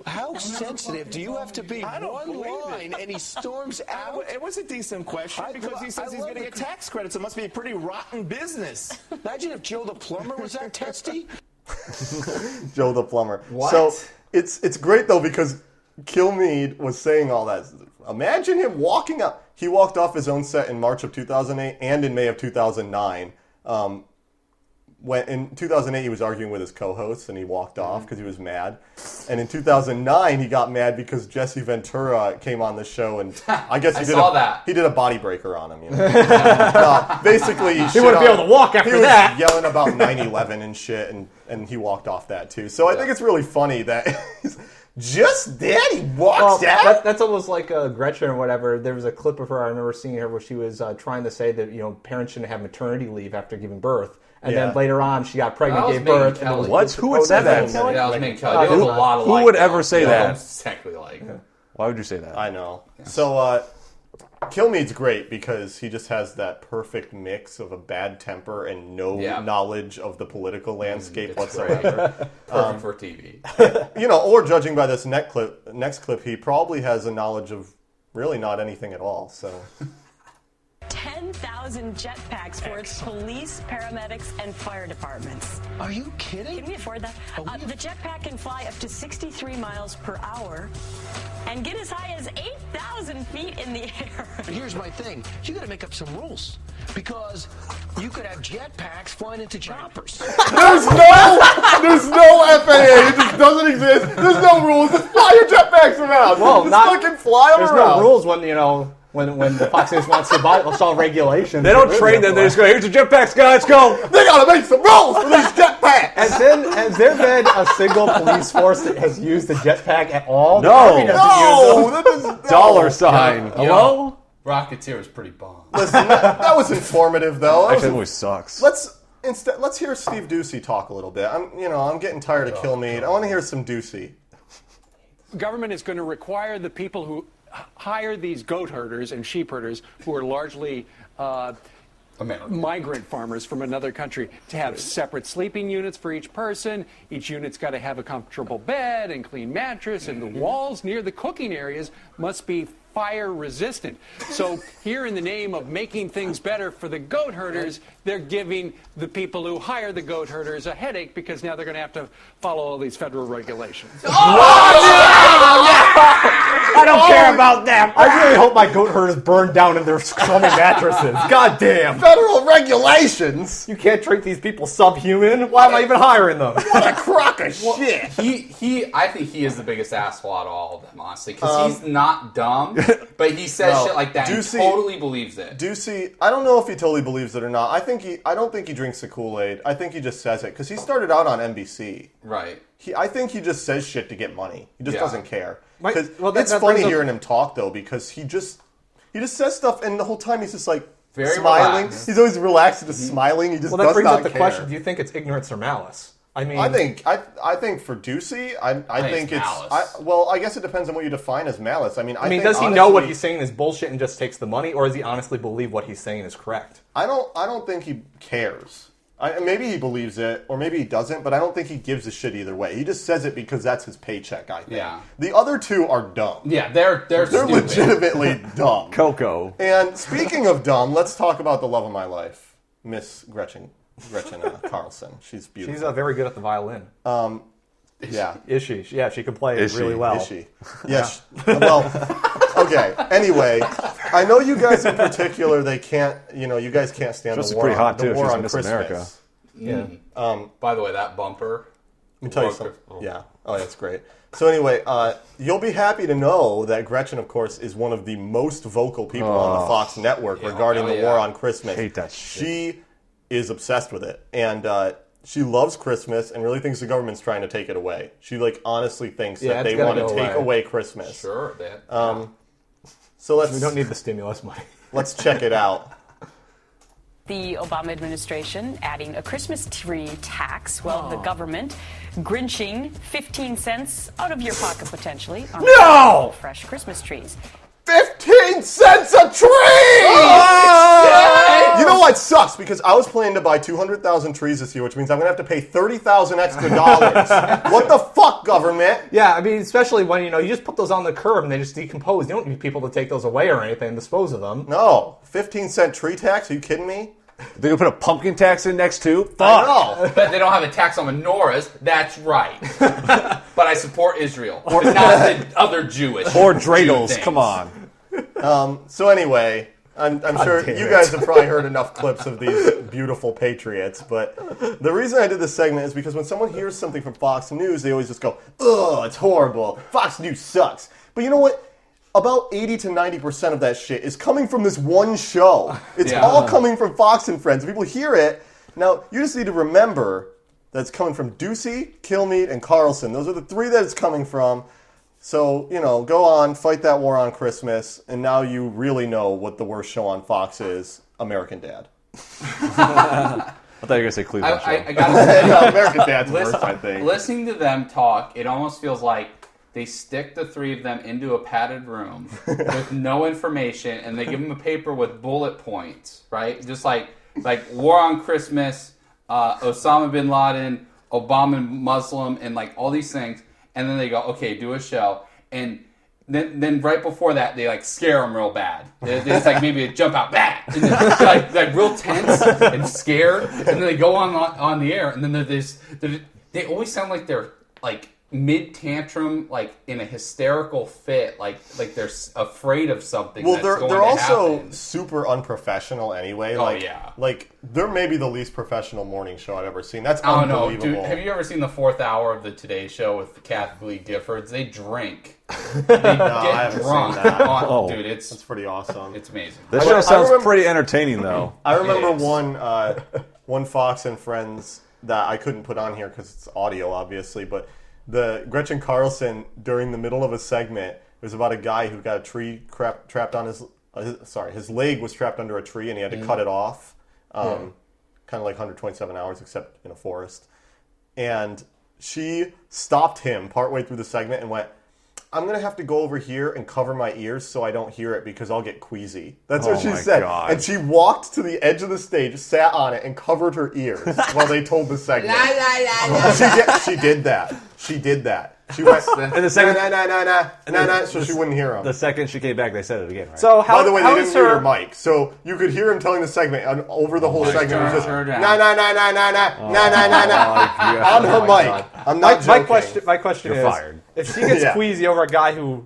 How sensitive do you have to be? One line, and he storms out. It was a decent question because he says he's going to get tax credits. It must be a pretty rotten business. Imagine if Joe the plumber was that testy. Joe the plumber. What? So it's great though because Kilmeade was saying all that. Imagine him walking up. He walked off his own set in March of 2008 and in May of 2009. When in 2008 he was arguing with his co-hosts and he walked off because he was mad, and in 2009 he got mad because Jesse Ventura came on the show and I guess he did a body breaker on him. You know? Basically he wouldn't be able to walk after that. He was yelling about 9/11 and shit, and he walked off that too. So I think it's really funny that just then he walks out. That's almost like Gretchen or whatever. There was a clip of her I remember seeing her where she was trying to say that parents shouldn't have maternity leave after giving birth. And then later on, she got pregnant, gave birth. And what? Who would say that? Yeah, that was Megyn Kelly. There was a lot of who would ever say that? Exactly like. Why would you say that? I know. So Kilmeade's great because he just has that perfect mix of a bad temper and no knowledge of the political landscape whatsoever. Perfect for TV. Or judging by this next clip, he probably has a knowledge of really not anything at all. So. 10,000 jetpacks for its police, paramedics, and fire departments. Are you kidding? Can we afford that? The jetpack can fly up to 63 miles per hour and get as high as 8,000 feet in the air. But here's my thing. You got to make up some rules because you could have jetpacks flying into choppers. There's no FAA. It just doesn't exist. There's no rules. Just fly your jetpacks around. Well, just fucking fly them around. There's no rules when when the Fox News wants to buy, it's all regulations. They don't train them. They just go, here's your jetpacks, guys, go. They got to make some rules for these jetpacks. Has there been a single police force that has used the jetpack at all? No. Dollar sign. Hello? Rocketeer is pretty bomb. Listen, that was informative, though. Actually, that always sucks. Let's hear Steve Ducey talk a little bit. I'm getting tired of Kilmeade. I want to hear some Ducey. Government is going to require the people who hire these goat herders and sheep herders, who are largely migrant farmers from another country, to have separate sleeping units for each person. Each unit's got to have a comfortable bed and clean mattress, and the walls near the cooking areas must be fire resistant. So here in the name of making things better for the goat herders, they're giving the people who hire the goat herders a headache because now they're going to have to follow all these federal regulations. I don't care about them. I really hope my goat herders burn down in their scummy mattresses. God damn. Federal regulations. You can't treat these people subhuman. Why am I even hiring them? What a crock of shit. I think he is the biggest asshole out of all of them, honestly, because he's not dumb, but he says shit like that and totally believes it. Ducey, I don't know if he totally believes it or not. I don't think he drinks the Kool-Aid. I think he just says it because he started out on NBC. Right. I think he just says shit to get money. He just doesn't care. It's that funny hearing him talk though because he just says stuff and the whole time he's just like very smiling. Relaxed. He's always relaxed and just smiling. He just that does brings not up the care. question: do you think it's ignorance or malice? I mean, I think for Ducey, I think it's malice. I guess it depends on what you define as malice. I mean, does he know what he's saying is bullshit and just takes the money, or does he honestly believe what he's saying is correct? I don't think he cares. Maybe he believes it, or maybe he doesn't, but I don't think he gives a shit either way. He just says it because that's his paycheck, I think. Yeah. The other two are dumb. Yeah, they're stupid. Legitimately dumb. Coco. And speaking of dumb, let's talk about the love of my life, Miss Gretchen Carlson. She's beautiful. She's very good at the violin. Yeah. Is she? Yeah, she can play it really well. Is she? Yes. Yeah. Well, okay. Anyway, I know you guys in particular, you guys can't stand the war, pretty hot, the too, if war she's on Miss Christmas. America. Yeah. By the way, that bumper. Let me tell you something. Yeah. Oh, that's great. So anyway, you'll be happy to know that Gretchen, of course, is one of the most vocal people on the Fox network regarding the war on Christmas. Hate that shit. She is obsessed with it. And she loves Christmas and really thinks the government's trying to take it away. She honestly thinks that they want to take away Christmas. Sure, So we don't need the stimulus money. Let's check it out. The Obama administration adding a Christmas tree tax. Well, the government grinching 15 cents out of your pocket potentially on fresh Christmas trees. 15 cents a tree! You know what sucks? Because I was planning to buy 200,000 trees this year, which means I'm going to have to pay $30,000 extra dollars. What the fuck, government? Yeah, I mean, especially when, you just put those on the curb and they just decompose. You don't need people to take those away or anything and dispose of them. No. 15-cent tree tax? Are you kidding me? They're going to put a pumpkin tax in next too? Fuck. I know. But they don't have a tax on menorahs. That's right. But I support Israel. Or not the other Jewish. Or dreidels. Come on. So anyway, I'm sure you guys have probably heard enough clips of these beautiful patriots, but the reason I did this segment is because when someone hears something from Fox News, they always just go, ugh, it's horrible. Fox News sucks. But you know what? About 80 to 90% of that shit is coming from this one show. It's all coming from Fox and Friends. People hear it. Now, you just need to remember that it's coming from Ducey, Kilmeade, and Carlson. Those are the three that it's coming from. So, go on, fight that war on Christmas, and now you really know what the worst show on Fox is, American Dad. I thought you were going to say Cleveland Show. I gotta say, American Dad's worse, I think. Listening to them talk, it almost feels like they stick the three of them into a padded room with no information, and they give them a paper with bullet points, right? Just like war on Christmas, Osama bin Laden, Obama Muslim, and all these things. And then they go, okay, do a show. And then right before that, they scare them real bad. It's maybe a jump out, bad. And they're real tense and scared. And then they go on the air. And then they always sound like they're mid tantrum, in a hysterical fit, like they're afraid of something. Well, that's going they're to also happen. super unprofessional anyway. Oh, yeah. They're maybe the least professional morning show I've ever seen. That's I don't unbelievable. know, dude. Have you ever seen the 4th hour of the Today Show with Kathy Lee Giffords? They drink. They get drunk. Dude, that's pretty awesome. It's amazing. This show sounds pretty entertaining, though. I remember one Fox and Friends that I couldn't put on here because it's audio, obviously, but the Gretchen Carlson, during the middle of a segment, it was about a guy who got a tree trapped on his leg was trapped under a tree and he had to cut it off, kind of like 127 hours, except in a forest. And she stopped him partway through the segment and went, I'm going to have to go over here and cover my ears so I don't hear it because I'll get queasy. That's what she said. God. And she walked to the edge of the stage, sat on it, and covered her ears while they told the segment. She did that. She did that. She went, And the second, nah, so she wouldn't hear him. the second she came back, they said it again, right? So how? By the way, how they is didn't mute her? her mic, so you could hear him telling the segment, and over the whole segment, it was just, Turn nah, down. nah, nah, nah, nah, nah, nah, nah, nah, nah, on her mic. I'm not My joking. question You're is, fired. if she gets Yeah. queasy over a guy who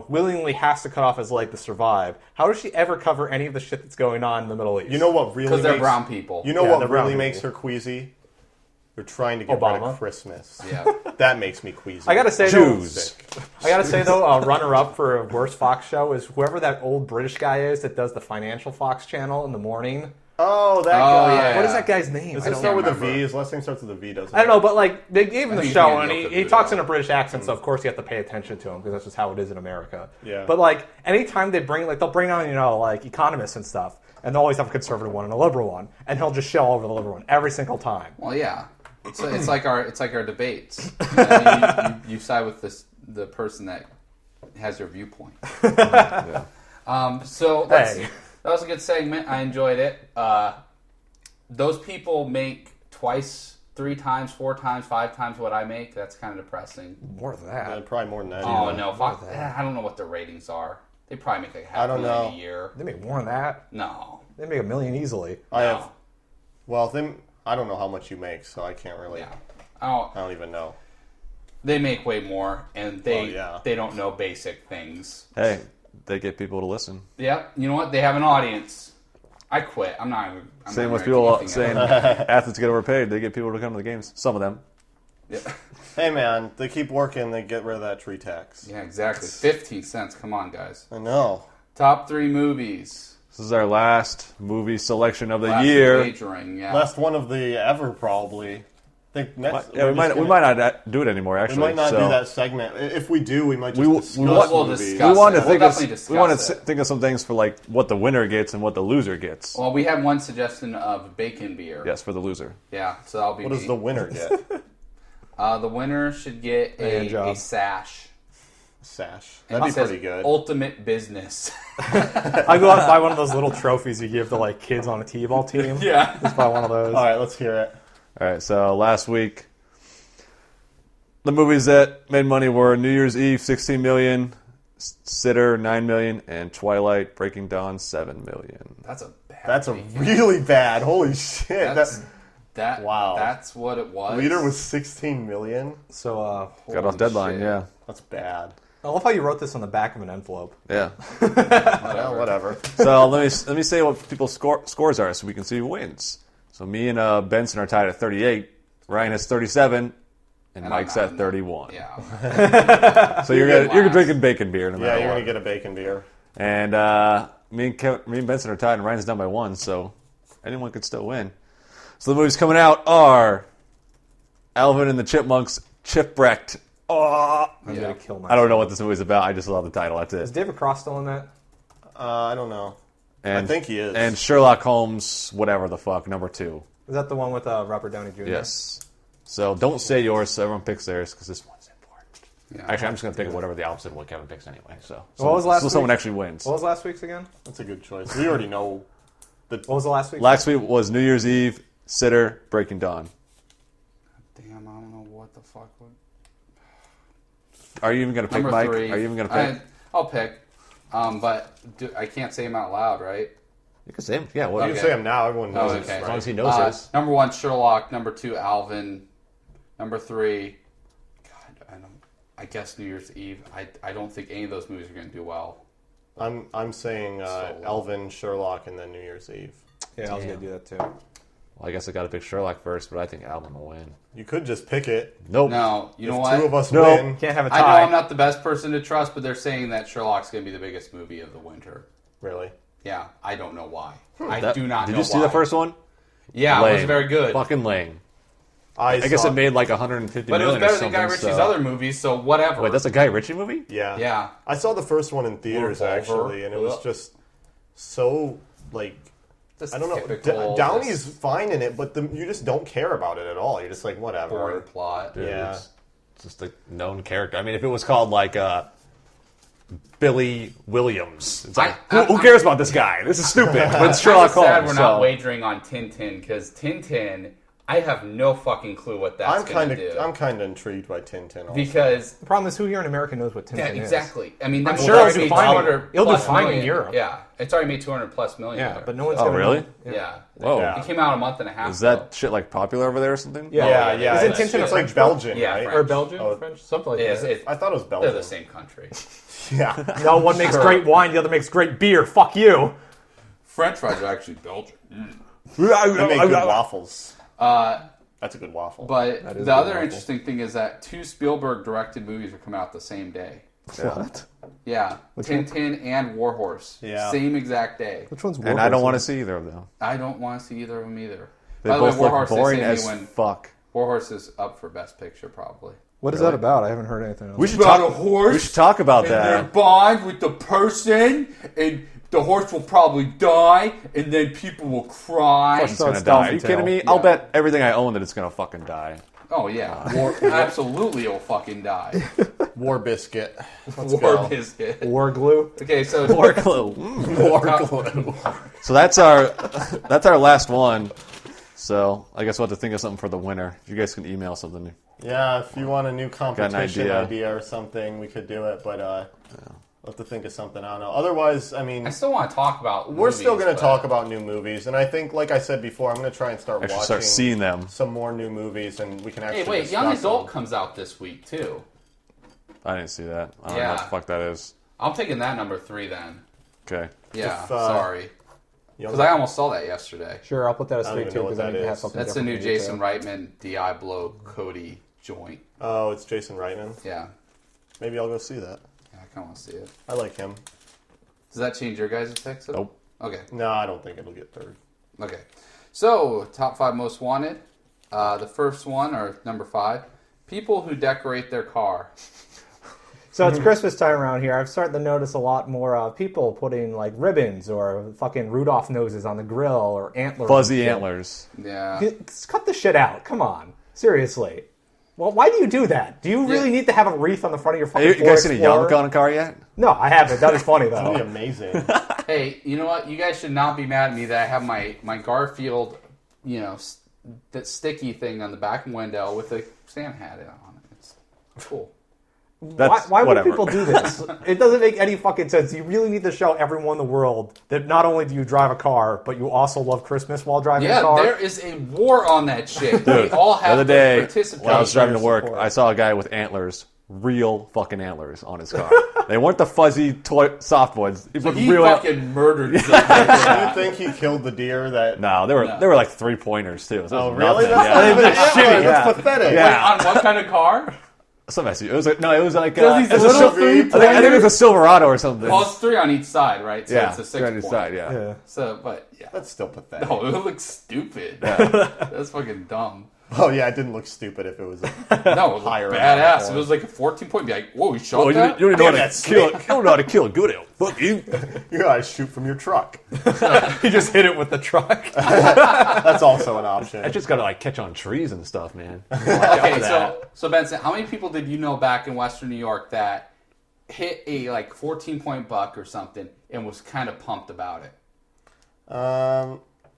willingly has to cut off his leg to survive, how does she ever cover any of the shit that's going on in the Middle East? You know what really Because they're makes, brown people. You know Yeah, what they're brown really makes people. her queasy? They're trying to get rid Obama. of Christmas. Yeah. That makes me queasy. I gotta say Jews. though, runner-up for a worst Fox show is whoever that old British guy is that does the financial Fox channel in the morning. Oh, that Oh, guy. yeah. What is that guy's name? Does I it don't start with a remember. V? His last name starts with a V, doesn't it? I don't know, but like they gave him I the think show, he's and Daniel he Kaluuya. talks in a British accent, so of course you have to pay attention to him because that's just how it is in America. Yeah. But like anytime they'll bring on like economists and stuff, and they'll always have a conservative one and a liberal one, and he'll just shell over the liberal one every single time. Well, yeah. It's like our debates. You side with the person that has your viewpoint. So Hey. that was a good segment. I enjoyed it. Those people make twice, 3 times, 4 times, 5 times what I make. That's kind of depressing. More than that. Probably more than that. Oh even. no, fuck. I don't know what the ratings are. They probably make like I don't know. $500,000 a year. They make more than that. No. They make $1 million easily. I No. have. Well, then I don't know how much you make, so I can't really. Yeah. I don't even know. They make way more, and they Oh, yeah. they don't know basic things. Hey, they get people to listen. Yeah, you know what? They have an audience. I quit. I'm not. Same not with ranking people anything saying else. athletes get overpaid. They get people to come to the games. Some of them. Yeah. Hey man, they keep working. They get rid of that tree tax. Yeah, exactly. 15 cents. Come on, guys. I know. Top 3 movies. This is our last movie selection of the Last year. wagering, yeah. Last one of the ever probably. I think next. Yeah, we might not do it anymore. We Actually, might not so do that segment. If we do, we might just We- discuss we will movies. discuss we want to it. think We'll of definitely discuss we want it. to think of some things for like what the winner gets and what the loser gets. Well, we had one suggestion of bacon beer. Yes, for the loser. Yeah, so that'll be What me. does the winner get? The winner should get Hand job. a sash. Sash. It That'd be says pretty good. Ultimate business. I go out and buy one of those little trophies you give to like kids on a t-ball team. Yeah. Just buy one of those. All right, let's hear it. All right, so last week, the movies that made money were New Year's Eve, 16 million, Sitter, 9 million, and Twilight, Breaking Dawn, 7 million. That's a bad That's a weekend. really bad. Holy shit! Wow. That's what it was. Leader was 16 million. So Got off deadline, yeah. That's bad. I love how you wrote this on the back of an envelope. Yeah. Well, whatever. So let me say what people's scores are so we can see who wins. So me and Benson are tied at 38. Ryan has 37. And Mike's at 31. Yeah. So you're drinking bacon beer no matter Yeah, you're what. gonna get a bacon beer. And me and Benson are tied, and Ryan's down by 1, so anyone could still win. So the movies coming out are Alvin and the Chipmunks, Chipwrecked. Oh, I'm gonna kill myself. I don't know what this movie's about. I just love the title. That's Is it. David Cross still in that? I don't know. And, I think he is. And Sherlock Holmes, whatever the fuck, number 2. Is that the one with Robert Downey Jr.? Yes. So don't say yours, so everyone picks theirs, because this one's important. Yeah. Actually, I'm just going to pick whatever the opposite of what Kevin picks anyway. So What was last so someone week? actually wins. What was last week's again? That's a good choice. We already know. What was the last week? Last week was New Year's Eve, Sitter, Breaking Dawn. Damn, I don't know what the fuck. Are you even going to pick, Number Mike? 3. Are you even going to pick? I'll pick. But I can't say them out loud, right? You can say them. Yeah, well, You can say him now. Everyone knows it. okay. as long as he knows his. Number 1, Sherlock. Number 2, Alvin. Number 3, I guess New Year's Eve. I don't think any of those movies are going to do well. I'm saying Elvin, Sherlock, and then New Year's Eve. Yeah, I was gonna do that too. Well, I guess I got to pick Sherlock first, but I think Alvin will win. You could just pick it. Nope. No, you know If what? 2 of us No. win. Can't have a I know tie. I'm not the best person to trust, but they're saying that Sherlock's going to be the biggest movie of the winter. Really? Yeah, I don't know why. I That- do not know Did you see why. the first one? Yeah, it Lame. was very good. Fucking lame. I guess saw- it made like 150 But it was million or better than Guy something, Ritchie's so- other movies, so whatever. Wait, that's a Guy Ritchie movie? Yeah. Yeah. I saw the first one in theaters Revolver. actually, and it was just so like Just I don't know. typical, Downey's just fine in it, but you just don't care about it at all. You're just like whatever. boring plot. Dude, Yeah. It's just a known character. I mean, if it was called like Billy Williams, it's like, who cares about this guy? This is stupid. But it's Sherlock I'm sad Holmes. we're so- not wagering on Tintin, because Tintin I have no fucking clue what that's going to do. I'm kind of intrigued by Tintin. Also. Because the problem is, who here in America knows what Tintin is? Exactly. I mean, I'm sure it'll do fine. It'll do fine in Europe. Yeah, it's already made $200+ million. Yeah, there. but no one's. Oh, really? Yeah. Whoa. It came out a month and a half. Is that shit like popular over there or something? Yeah. Isn't Tintin it's like Belgian, right? French. Or Belgian, French, something like that. I thought it was Belgian. They're the same country. Yeah. No, one makes great wine, the other makes great beer. Fuck you. French fries are actually Belgian. They make good waffles. That's a good waffle. But the other interesting thing is that 2 Spielberg-directed movies are coming out the same day. What? Yeah, Tintin and Warhorse. Yeah. Same exact day. Which one's Warhorse? And I don't want to see either of them. I don't want to see either of them either. They By the way, both look Warhorse boring they say as when fuck. Warhorse is up for Best Picture, probably. What is that about? I haven't heard anything else. We should About talk. a horse. We should talk about and that. their bond with the person, and the horse will probably die, and then people will cry. It's gonna die. Are you kidding me? I'll bet everything I own that it's gonna fucking die. Oh yeah, absolutely, it'll fucking die. War biscuit. War biscuit. War glue. Okay, so War glue. War glue. So that's our last one. So I guess we'll have to think of something for the winner. You guys can email something. Yeah, if you want a new competition idea. idea or something, we could do it. But we'll have to think of something. I don't know. Otherwise, I mean, I still want to talk about. We're still going to but- talk about new movies, and I think, like I said before, I'm going to try and start watching, start seeing them. some more new movies, and we can actually. Hey, wait! discuss Young Adult them. comes out this week too. I didn't see that. I don't know what the fuck that is. I'm taking that number 3 then. Okay. Yeah, If, sorry. Because I almost saw that yesterday. Sure, I'll put that as I don't 3 even too know what because I that need to have is. something. That's the new different Jason too. Reitman Diablo Cody joint. Oh, it's Jason Reitman. Yeah. Maybe I'll go see that. Yeah, I kind of want to see it. I like him. Does that change your guys' picks? Nope. Okay. No, I don't think it'll get third. Okay. So, top 5 most wanted. The first one, or number 5, people who decorate their car. So it's Christmas time around here. I've started to notice a lot more people putting like ribbons or fucking Rudolph noses on the grill or antlers. Fuzzy antlers. Yeah. Cut the shit out. Come on. Seriously. Well, why do you do that? Do you really need to have a wreath on the front of your fucking You Ford guys seen a Explorer? yarmulke on a car yet? No, I haven't. That is funny, That'd be though. amazing. Hey, you know what? You guys should not be mad at me that I have my Garfield, that sticky thing on the back window with a Santa hat on it. It's cool. Why would whatever. people do this? It doesn't make any fucking sense. You really need to show everyone in the world that not only do you drive a car, but you also love Christmas while driving a car. Yeah, there is a war on that shit. Dude, we all the have other to day, participate. when I was driving to work, Support. I saw a guy with antlers, real fucking antlers on his car. They weren't the fuzzy toy soft ones. So But he real fucking murdered Do you think he killed the deer that... No, they were like 3-pointers too. So Oh, it was really? nothing. That's Yeah. not even That's pathetic. Yeah. Wait, on what kind of car? Some SUV. It was like it was like These it was little I think it was a Silverado or something. Well, it's 3 on each side, right? So Yeah, it's a 6 3 on each point. side, yeah. So, but yeah. That's still pathetic. No, it looks stupid. That's fucking dumb. Oh, yeah, it didn't look stupid if it was No, it was higher. badass. It was like a 14-point. Be like, whoa, he shot Oh, that? you don't know how to that's kill. sick. You don't know how to kill a good elk. Fuck you. You gotta shoot from your truck. You just hit it with the truck. That's also an option. I just gotta like catch on trees and stuff, man. Okay, so Benson, how many people did you know back in Western New York that hit a like 14-point buck or something and was kind of pumped about it?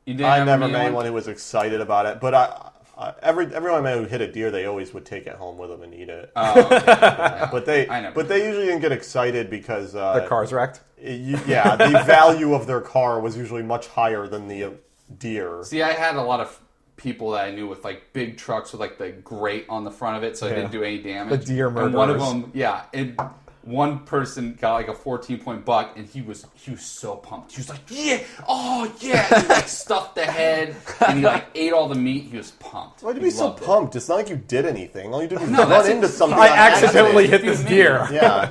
You didn't I ever never meet met one? anyone who was excited about it, but everyone I met who hit a deer, they always would take it home with them and eat it. Oh, okay. Yeah. But they I never usually didn't get excited because The car's wrecked. yeah, the value of their car was usually much higher than the deer. See, I had a lot of people that I knew with like big trucks with like the grate on the front of it, so it didn't do any damage. The deer And one of murderers. them, yeah, and one person got like a 14-point buck, and he was so pumped. He was like, "Yeah, oh yeah!" And he like stuffed the head, and he like ate all the meat. He was pumped. Why'd you He be so loved it. pumped? It's not like you did anything. All you did was No, run that's into it. something. I on accidentally accident. hit this deer. Yeah.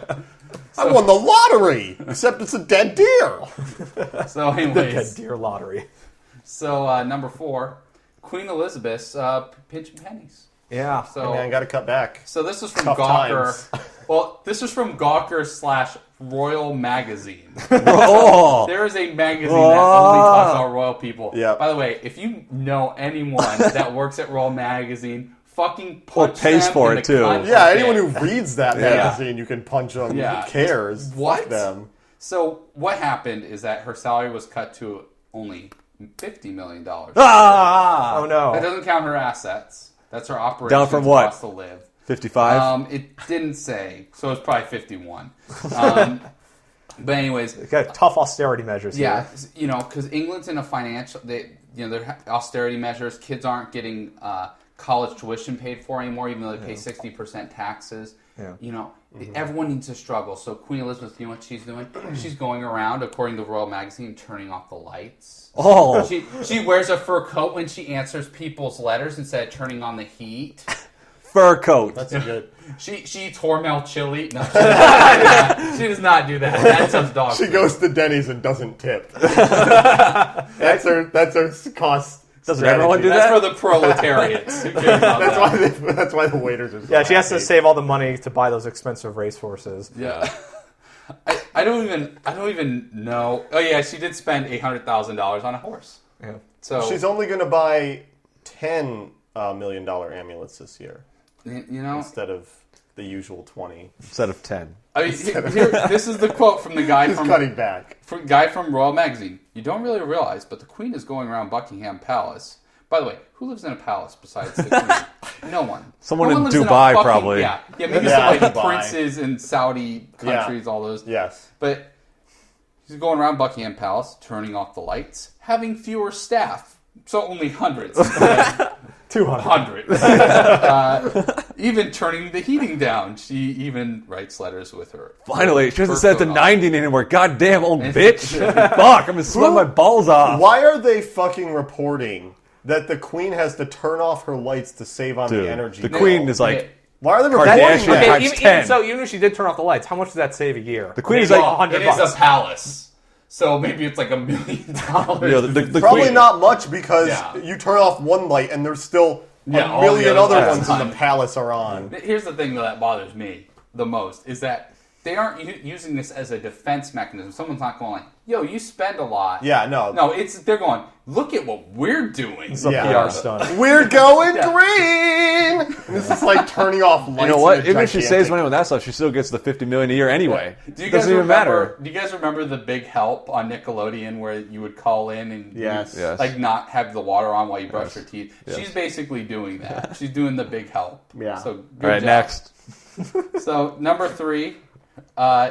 I won the lottery, except it's a dead deer. So, The anyways, deer lottery. so number 4, Queen Elizabeth's pinching pennies. Yeah. So, Man, got to cut back. so this is from Tough Gawker. times. Well, this is from Gawker/Royal Magazine. Oh, There is a magazine that only talks about royal people. Yeah. By the way, if you know anyone that works at Royal Magazine, fucking Or punch pays them for in it, the too. cunt Yeah, of anyone it. who reads that magazine, you can punch them. Yeah. Who cares? What? Fuck them. So what happened is that her salary was cut to only $50 million. Oh no! That doesn't count her assets. That's her operations Down from what? cost to live. 55? It didn't say, so it's probably 51. But anyways, got tough austerity measures. yeah, here. because England's in a financial, their austerity measures. Kids aren't getting college tuition paid for anymore, even though they pay 60% taxes. Yeah. Everyone needs to struggle. So Queen Elizabeth, you know what she's doing? She's going around, according to Royal Magazine, turning off the lights. Oh, she wears a fur coat when she answers people's letters instead of turning on the heat. fur coat. That's good. She eats Hormel chili. No, she does not do that. That sounds dog She food. goes to Denny's and doesn't tip. That's her cost. Doesn't everyone do That's that? for the proletariats. Who cares about that? That's why the waiters are. So Yeah, she has to happy. save all the money to buy those expensive racehorses. Yeah. I don't even know. Oh yeah, she did spend $800,000 on a horse. Yeah. So She's only going to buy $10 million amulets this year instead of the usual 20. Instead of 10. I mean, this is the quote from the guy She's from cutting back. Guy from Royal Magazine. You don't really realize, but the Queen is going around Buckingham Palace. By the way, who lives in a palace besides the Queen? No one. Someone No in one lives a Dubai, fucking- probably. Yeah, maybe Yeah, some like Dubai. princes in Saudi countries, all those. Yes. But he's going around Buckingham Palace, turning off the lights, having fewer staff. So only hundreds. 200. Even turning the heating down. She even writes letters with her. Finally, she hasn't fur set it to coat on. 90 anymore. Goddamn old bitch. Fuck, I'm gonna sweat my balls off. Why are they fucking reporting that the Queen has to turn off her lights to save on Dude, the energy? the bill? Queen is like Why are they reporting Kardashian that? times even 10. so, even if she did turn off the lights, how much does that save a year? The Queen is Maybe like It is a palace. So maybe it's like $1 million. the Probably Queen, not much because Yeah. you turn off one light and there's still Yeah, a all the million other other lights ones in on. the palace are on. Here's the thing that bothers me the most is that they aren't using this as a defense mechanism. Someone's not going like, yo, you spend a lot. Yeah, no. No, they're going, look at what we're doing. It's a Yeah. PR stunt. We're going green! This is like turning off lights. you know what? in a Even if she saves gigantic- money on that stuff, she still gets the $50 million a year anyway. Do you guys Doesn't even remember, matter. Do you guys remember the Big Help on Nickelodeon where you would call in and Yes. you, Yes. like not have the water on while you brush your teeth? Yes. She's basically doing that. She's doing the Big Help. Yeah. So All good right, job. next. So number 3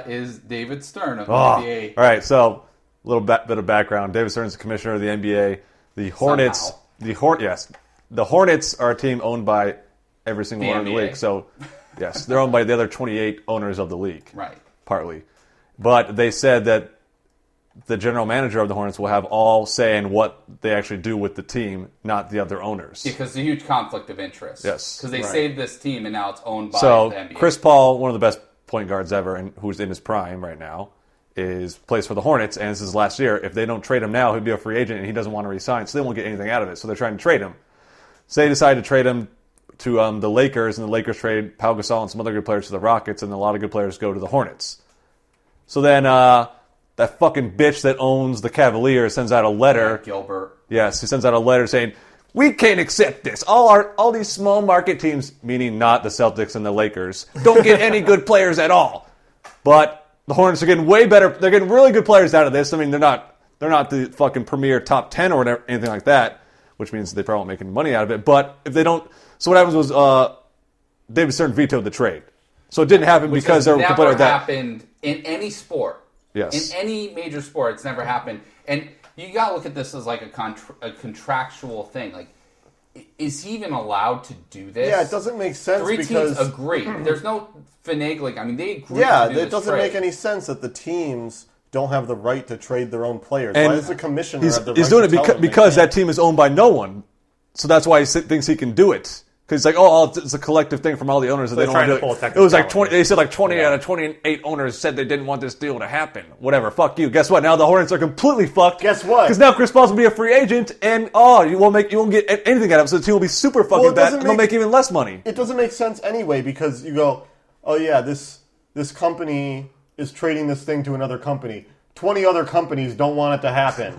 is David Stern of the Oh. NBA. All right, so a little bit of background. David Stern's the commissioner of the NBA. The Hornets, Somehow. the Hornets are a team owned by every single The owner in the NBA. league. So, yes, they're owned by the other 28 owners of the league, Right. partly. But they said that the general manager of the Hornets will have all say in what they actually do with the team, not the other owners. Because it's a huge conflict of interest. Yes. Because they Right. saved this team and now it's owned by So the NBA. Chris Paul, one of the best point guards ever, and who's in his prime right now, plays for the Hornets, and this is last year. If they don't trade him now, he'll be a free agent, and he doesn't want to resign, so they won't get anything out of it. So they're trying to trade him. So they decided to trade him to the Lakers, and the Lakers trade Pau Gasol and some other good players to the Rockets, and a lot of good players go to the Hornets. So then that fucking bitch that owns the Cavaliers sends out a letter. Gilbert. Yes, he sends out a letter saying, we can't accept this. All these small market teams, meaning not the Celtics and the Lakers, don't get any good players at all. But the Hornets are getting way better. They're getting really good players out of this. I mean, they're not the fucking premier top 10 or whatever, anything like that, which means they probably won't make any money out of it. But if they don't, so what happens was David Stern vetoed the trade. So it didn't happen Which because has they were never completely like that. happened in any sport. Yes. In any major sport, it's never happened. And you got to look at this as like a contractual thing. Like, is he even allowed to do this? Yeah, it doesn't make sense 3 because teams agree. There's no finagling. I mean, they agree yeah, to do it this doesn't trade. make any sense that the teams don't have the right to trade their own players. And Why does the commissioner he's have the he's right doing to it tell them because they that team is owned by no one. So that's why he thinks he can do it. Because it's like, it's a collective thing from all the owners that So they they're don't want trying to to do pull it. a It was like technicality. 20. They said like 20 out of 28 owners said they didn't want this deal to happen. Whatever. Fuck you. Guess what? Now the Hornets are completely fucked. Guess what? Because now Chris Paul's gonna be a free agent, and you won't get anything out of it. So the team will be super fucking Well, it bad, doesn't and they'll make even less money. It doesn't make sense anyway because you go, oh yeah, this company is trading this thing to another company. 20 other companies don't want it to happen.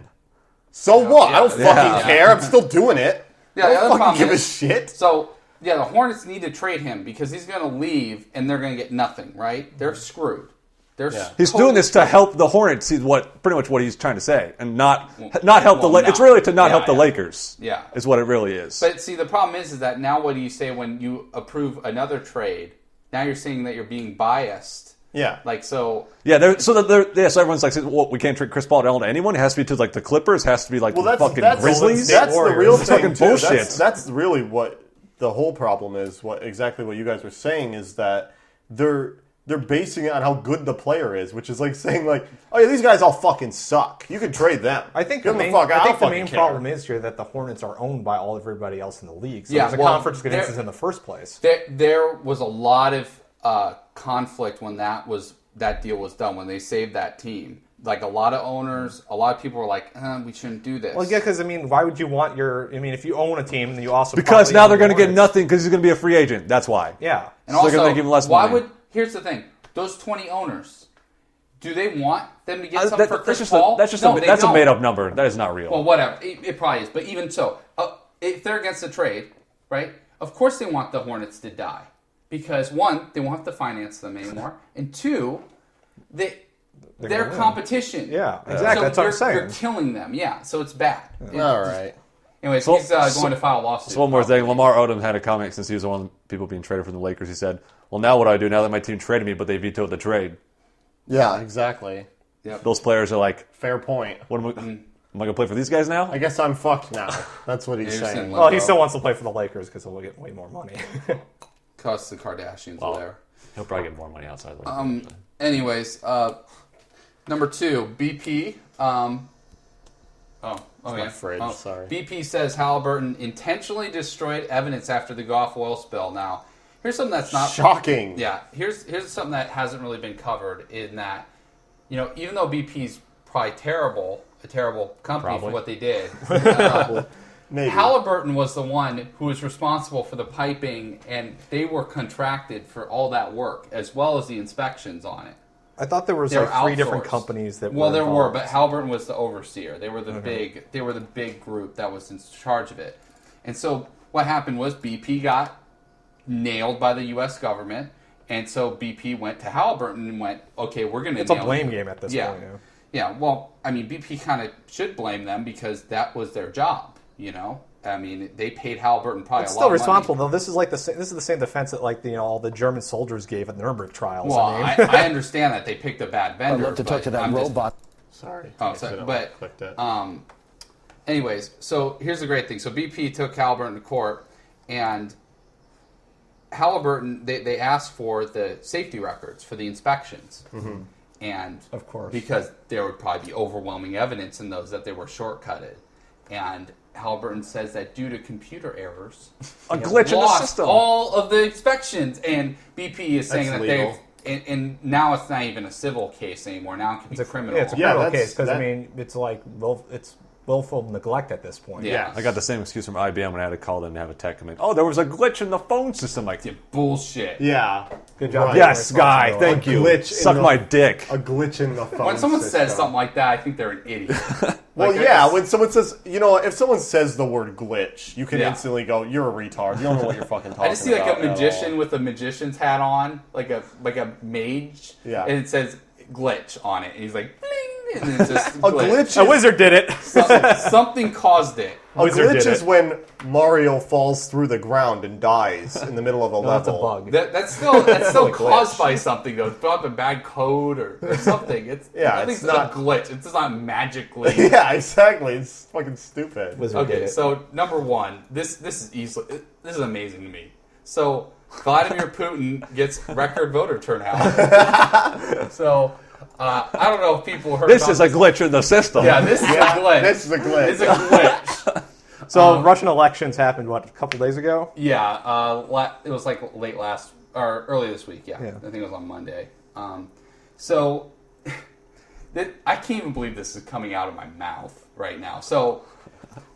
So what? I don't fucking care. I'm still doing it. Yeah, I the don't other fucking problem give a is- shit. So, yeah, the Hornets need to trade him because he's going to leave and they're going to get nothing, right? They're screwed. He's doing this to help the Hornets. Is pretty much what he's trying to say, and not help the. It's really to not help the Lakers. Yeah, is what it really is. But see, the problem is that now what do you say when you approve another trade? Now you're saying that you're being biased. Yeah, so. Yeah, so everyone's like, well, we can't trade Chris Paul to anyone. It has to be to the Clippers. It has to be the fucking Grizzlies. That's the real thing. Fucking bullshit. That's really what the whole problem is. Exactly what you guys were saying is that they're basing it on how good the player is, which is like saying oh yeah, these guys all fucking suck. You can trade them. I think the main problem is here that the Hornets are owned by everybody else in the league. So there's a conflict of interest in the first place. There was a lot of conflict when that deal was done, when they saved that team. Like a lot of owners, a lot of people were like, we shouldn't do this. Well, yeah, because why would you want if you own a team, then you also because now they're going to get nothing because he's going to be a free agent. That's why. Yeah, and so also, they're going to give him less money. Here's the thing: those 20 owners, do they want them to get something for Chris Paul? That's a made up number. That is not real. Well, whatever. It probably is, but even so, if they're against the trade, right? Of course, they want the Hornets to die because one, they won't have to finance them anymore, and two, their competition. Yeah, exactly. So that's what I'm saying. You're killing them. Yeah, so it's bad. Yeah. All right. Anyways, he's going to file a lawsuit. So one more thing. Lamar Odom had a comment since he was one of the people being traded from the Lakers. He said, well, now what do I do now that my team traded me, but they vetoed the trade? Yeah, exactly. Yep. Those players are like... Fair point. Am I going to play for these guys now? I guess I'm fucked now. That's what he's saying. Well, he still wants to play for the Lakers because he'll get way more money. Because the Kardashians are there. He'll probably get more money outside the Lakers. Anyways, number 2, BP... Sorry. BP says Halliburton intentionally destroyed evidence after the Gulf oil spill. Now, here's something that's not shocking. Yeah, here's something that hasn't really been covered in that, even though BP's probably a terrible company for what they did. Halliburton was the one who was responsible for the piping, and they were contracted for all that work as well as the inspections on it. I thought there was 3 different companies that. Well, there were, but Halliburton was the overseer. They were the big group that was in charge of it. And so what happened was BP got nailed by the U.S. government, and so BP went to Halliburton and went, "Okay, we're going to." It's a blame game at this point. Yeah. Yeah. Well, I mean, BP kind of should blame them because that was their job. I mean, they paid Halliburton probably it's a lot of money. still responsible, though. This is the same defense that all the German soldiers gave at the Nuremberg trials. Well, I understand that they picked a bad vendor. I'd love to talk to that robot. Sorry. Oh, sorry. But anyways, so here's the great thing. So BP took Halliburton to court, and Halliburton they asked for the safety records for the inspections. Mm-hmm. And of course, because there would probably be overwhelming evidence in those that they were shortcutted, and Halliburton says that due to computer errors, a glitch in the system, all of the inspections, and BP is saying that legal. and now it's not even a civil case anymore. Now it can be criminal. Yeah, it's a criminal case because it's willful neglect at this point. Yeah, I got the same excuse from IBM when I had to call them and have a tech come in. Oh, there was a glitch in the phone system. Like, bullshit. Yeah, good job. Right. Yes, guy. Thank you. Suck my dick. A glitch in the phone. When someone system. says something like that, I think they're an idiot. Well, yeah, when someone says, if someone says the word glitch, you can instantly go, "You're a retard. You don't know what you're fucking talking about." I just see like a magician with a magician's hat on, like a mage, and it says glitch on it, and he's like, bling, and it's just glitch. A wizard did it. Something caused it. A glitch is when Mario falls through the ground and dies in the middle of a level. That's a bug. That's still caused by something though. It's probably a bad code or something. It's not a glitch. It's just not magically. Yeah, exactly. It's fucking stupid. Wizard did it. So number 1, this is amazing to me. So Vladimir Putin gets record voter turnout. So I don't know if people heard. This is a glitch in the system. Yeah, this is a glitch. This is a glitch. It's a glitch. So Russian elections happened a couple days ago? Yeah, it was like early this week. Yeah, I think it was on Monday. So I can't even believe this is coming out of my mouth right now. So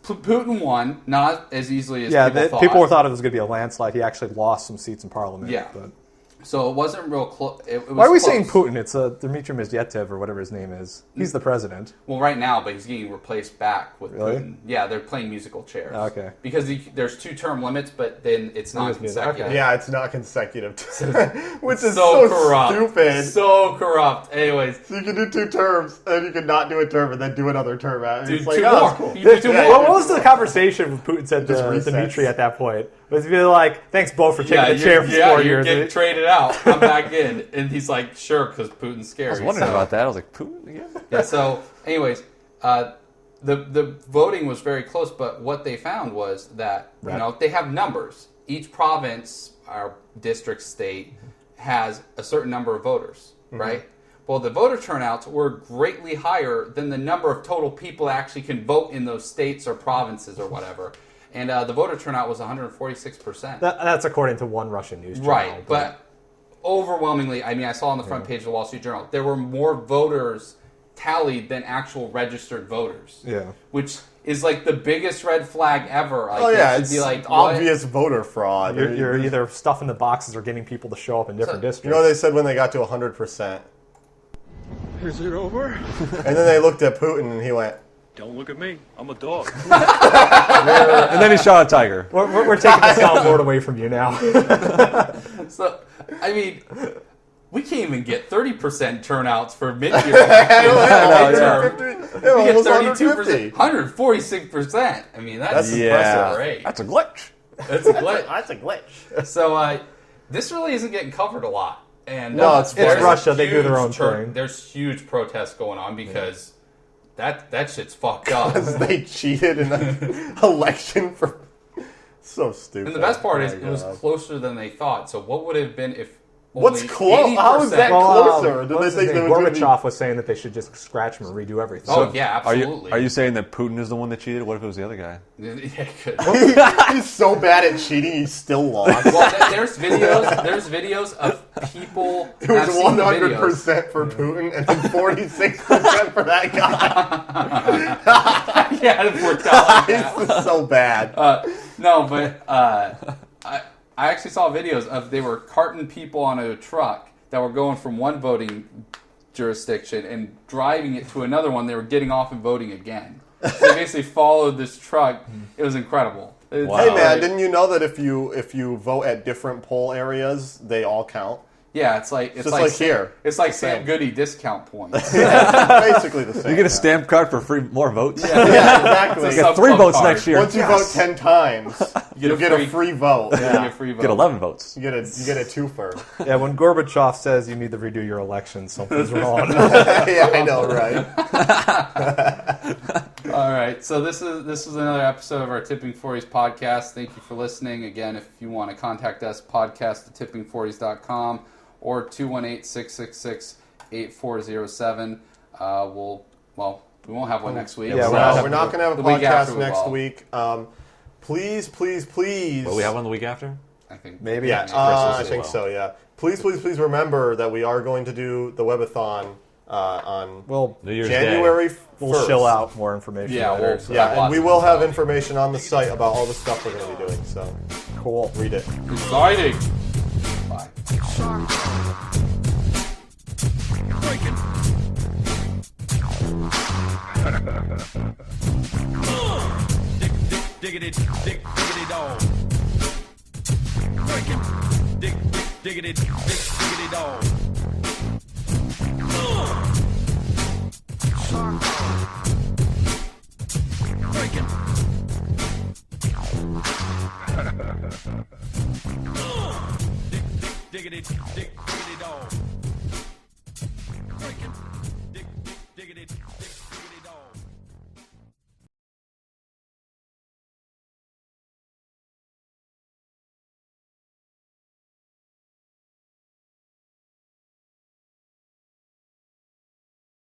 Putin won, not as easily as people thought. People thought it was going to be a landslide. He actually lost some seats in parliament. Yeah. But. So it wasn't real close. Why are we saying Putin? It's Dmitry Medvedev or whatever his name is. He's the president. Well, right now, but he's getting replaced back with Really? Putin. Yeah, they're playing musical chairs. Okay. Because there's 2 term limits, but then it's not consecutive. Okay. Yeah, it's not consecutive. Which is so so corrupt. stupid. So corrupt. Anyways. So you can do 2 terms, and you can not do a term, and then do another term. Do It's like, 2 oh, more. that's cool. You do 2 more. What was the conversation when Putin said Just to resets. Dmitry at that point? Was he like, thanks, Bo, for taking the chair for 4 you're years? getting traded out. I'm back in. And he's like, sure, because Putin's scary. I was wondering about that. I was like, Putin again? Yeah, so, anyways, the voting was very close, but what they found was that, they have numbers. Each province, or district, state, has a certain number of voters, right? Well, the voter turnouts were greatly higher than the number of total people that actually can vote in those states or provinces or whatever. And the voter turnout was 146%. That's according to one Russian news channel. Right, but overwhelmingly, I mean, I saw on the front page of the Wall Street Journal, there were more voters tallied than actual registered voters. Yeah. Which is like the biggest red flag ever. Like, Oh yeah, it should it's be like, obvious voter fraud. You're either stuffing the boxes or getting people to show up in different districts. You know what they said when they got to 100%? Is it over? And then they looked at Putin and he went, Don't look at me. I'm a dog. And then he shot a tiger. We're taking the soundboard away from you now. So, I mean, we can't even get 30% turnouts for midyear. We get 32%, 146%. I mean, that's impressive rate. That's a glitch. That's a glitch. That's a glitch. So, this really isn't getting covered a lot. And No, it's Russia. They do their own thing. There's huge protests going on because that shit's fucked up. Because they cheated in an election for... So stupid. And the best part is Oh my it was God. closer than they thought. So what would it have been if What's only close? How is that 80%? closer? Did they think there was gonna be- Gorbachev was saying that they should just scratch them and redo everything. Oh, yeah, absolutely. Are you saying that Putin is the one that cheated? What if it was the other guy? Yeah, it could. He's so bad at cheating, he still lost. Well, there's videos of people. It was I've seen the videos. 100% for Putin and then 46% for that guy. Yeah, it worked out like that. This is so bad. No, but I actually saw videos of they were carting people on a truck that were going from one voting jurisdiction and driving it to another one. They were getting off and voting again. So they basically followed this truck. It was incredible. Wow. Hey man, didn't you know that if you vote at different poll areas, they all count? Yeah, it's like Just like here. It's like It's the Sam same. Goody discount points. Basically the same. You get a stamp card for more votes? Yeah, exactly. You get 3 votes next year. Once you vote 10 times, you get a free vote. You get a free vote. Get 11 votes. You get a twofer. Yeah, when Gorbachev says you need to redo your election, something's wrong. Yeah, I know, right? All right, so this is another episode of our Tipping 40s podcast. Thank you for listening. Again, if you want to contact us, podcast@tipping40s.com or 218-666-8407. We won't have one next week. Yeah, we're not going to have a The week after podcast we next will. week. Please. Will we have one the week after? I think Maybe. Yeah, Christmas I as think well. so, yeah. Please remember that we are going to do the webathon on New Year's January Day. 1st. We'll chill out more information. Yeah, later, we'll- so. Yeah, and Lots we of will have info. information on the site about all the stuff we're going to be doing, so Cool. read it. Exciting. Bye. Breaking. Diggity dog. Breaking. Diggity dog. Breaking. Diggity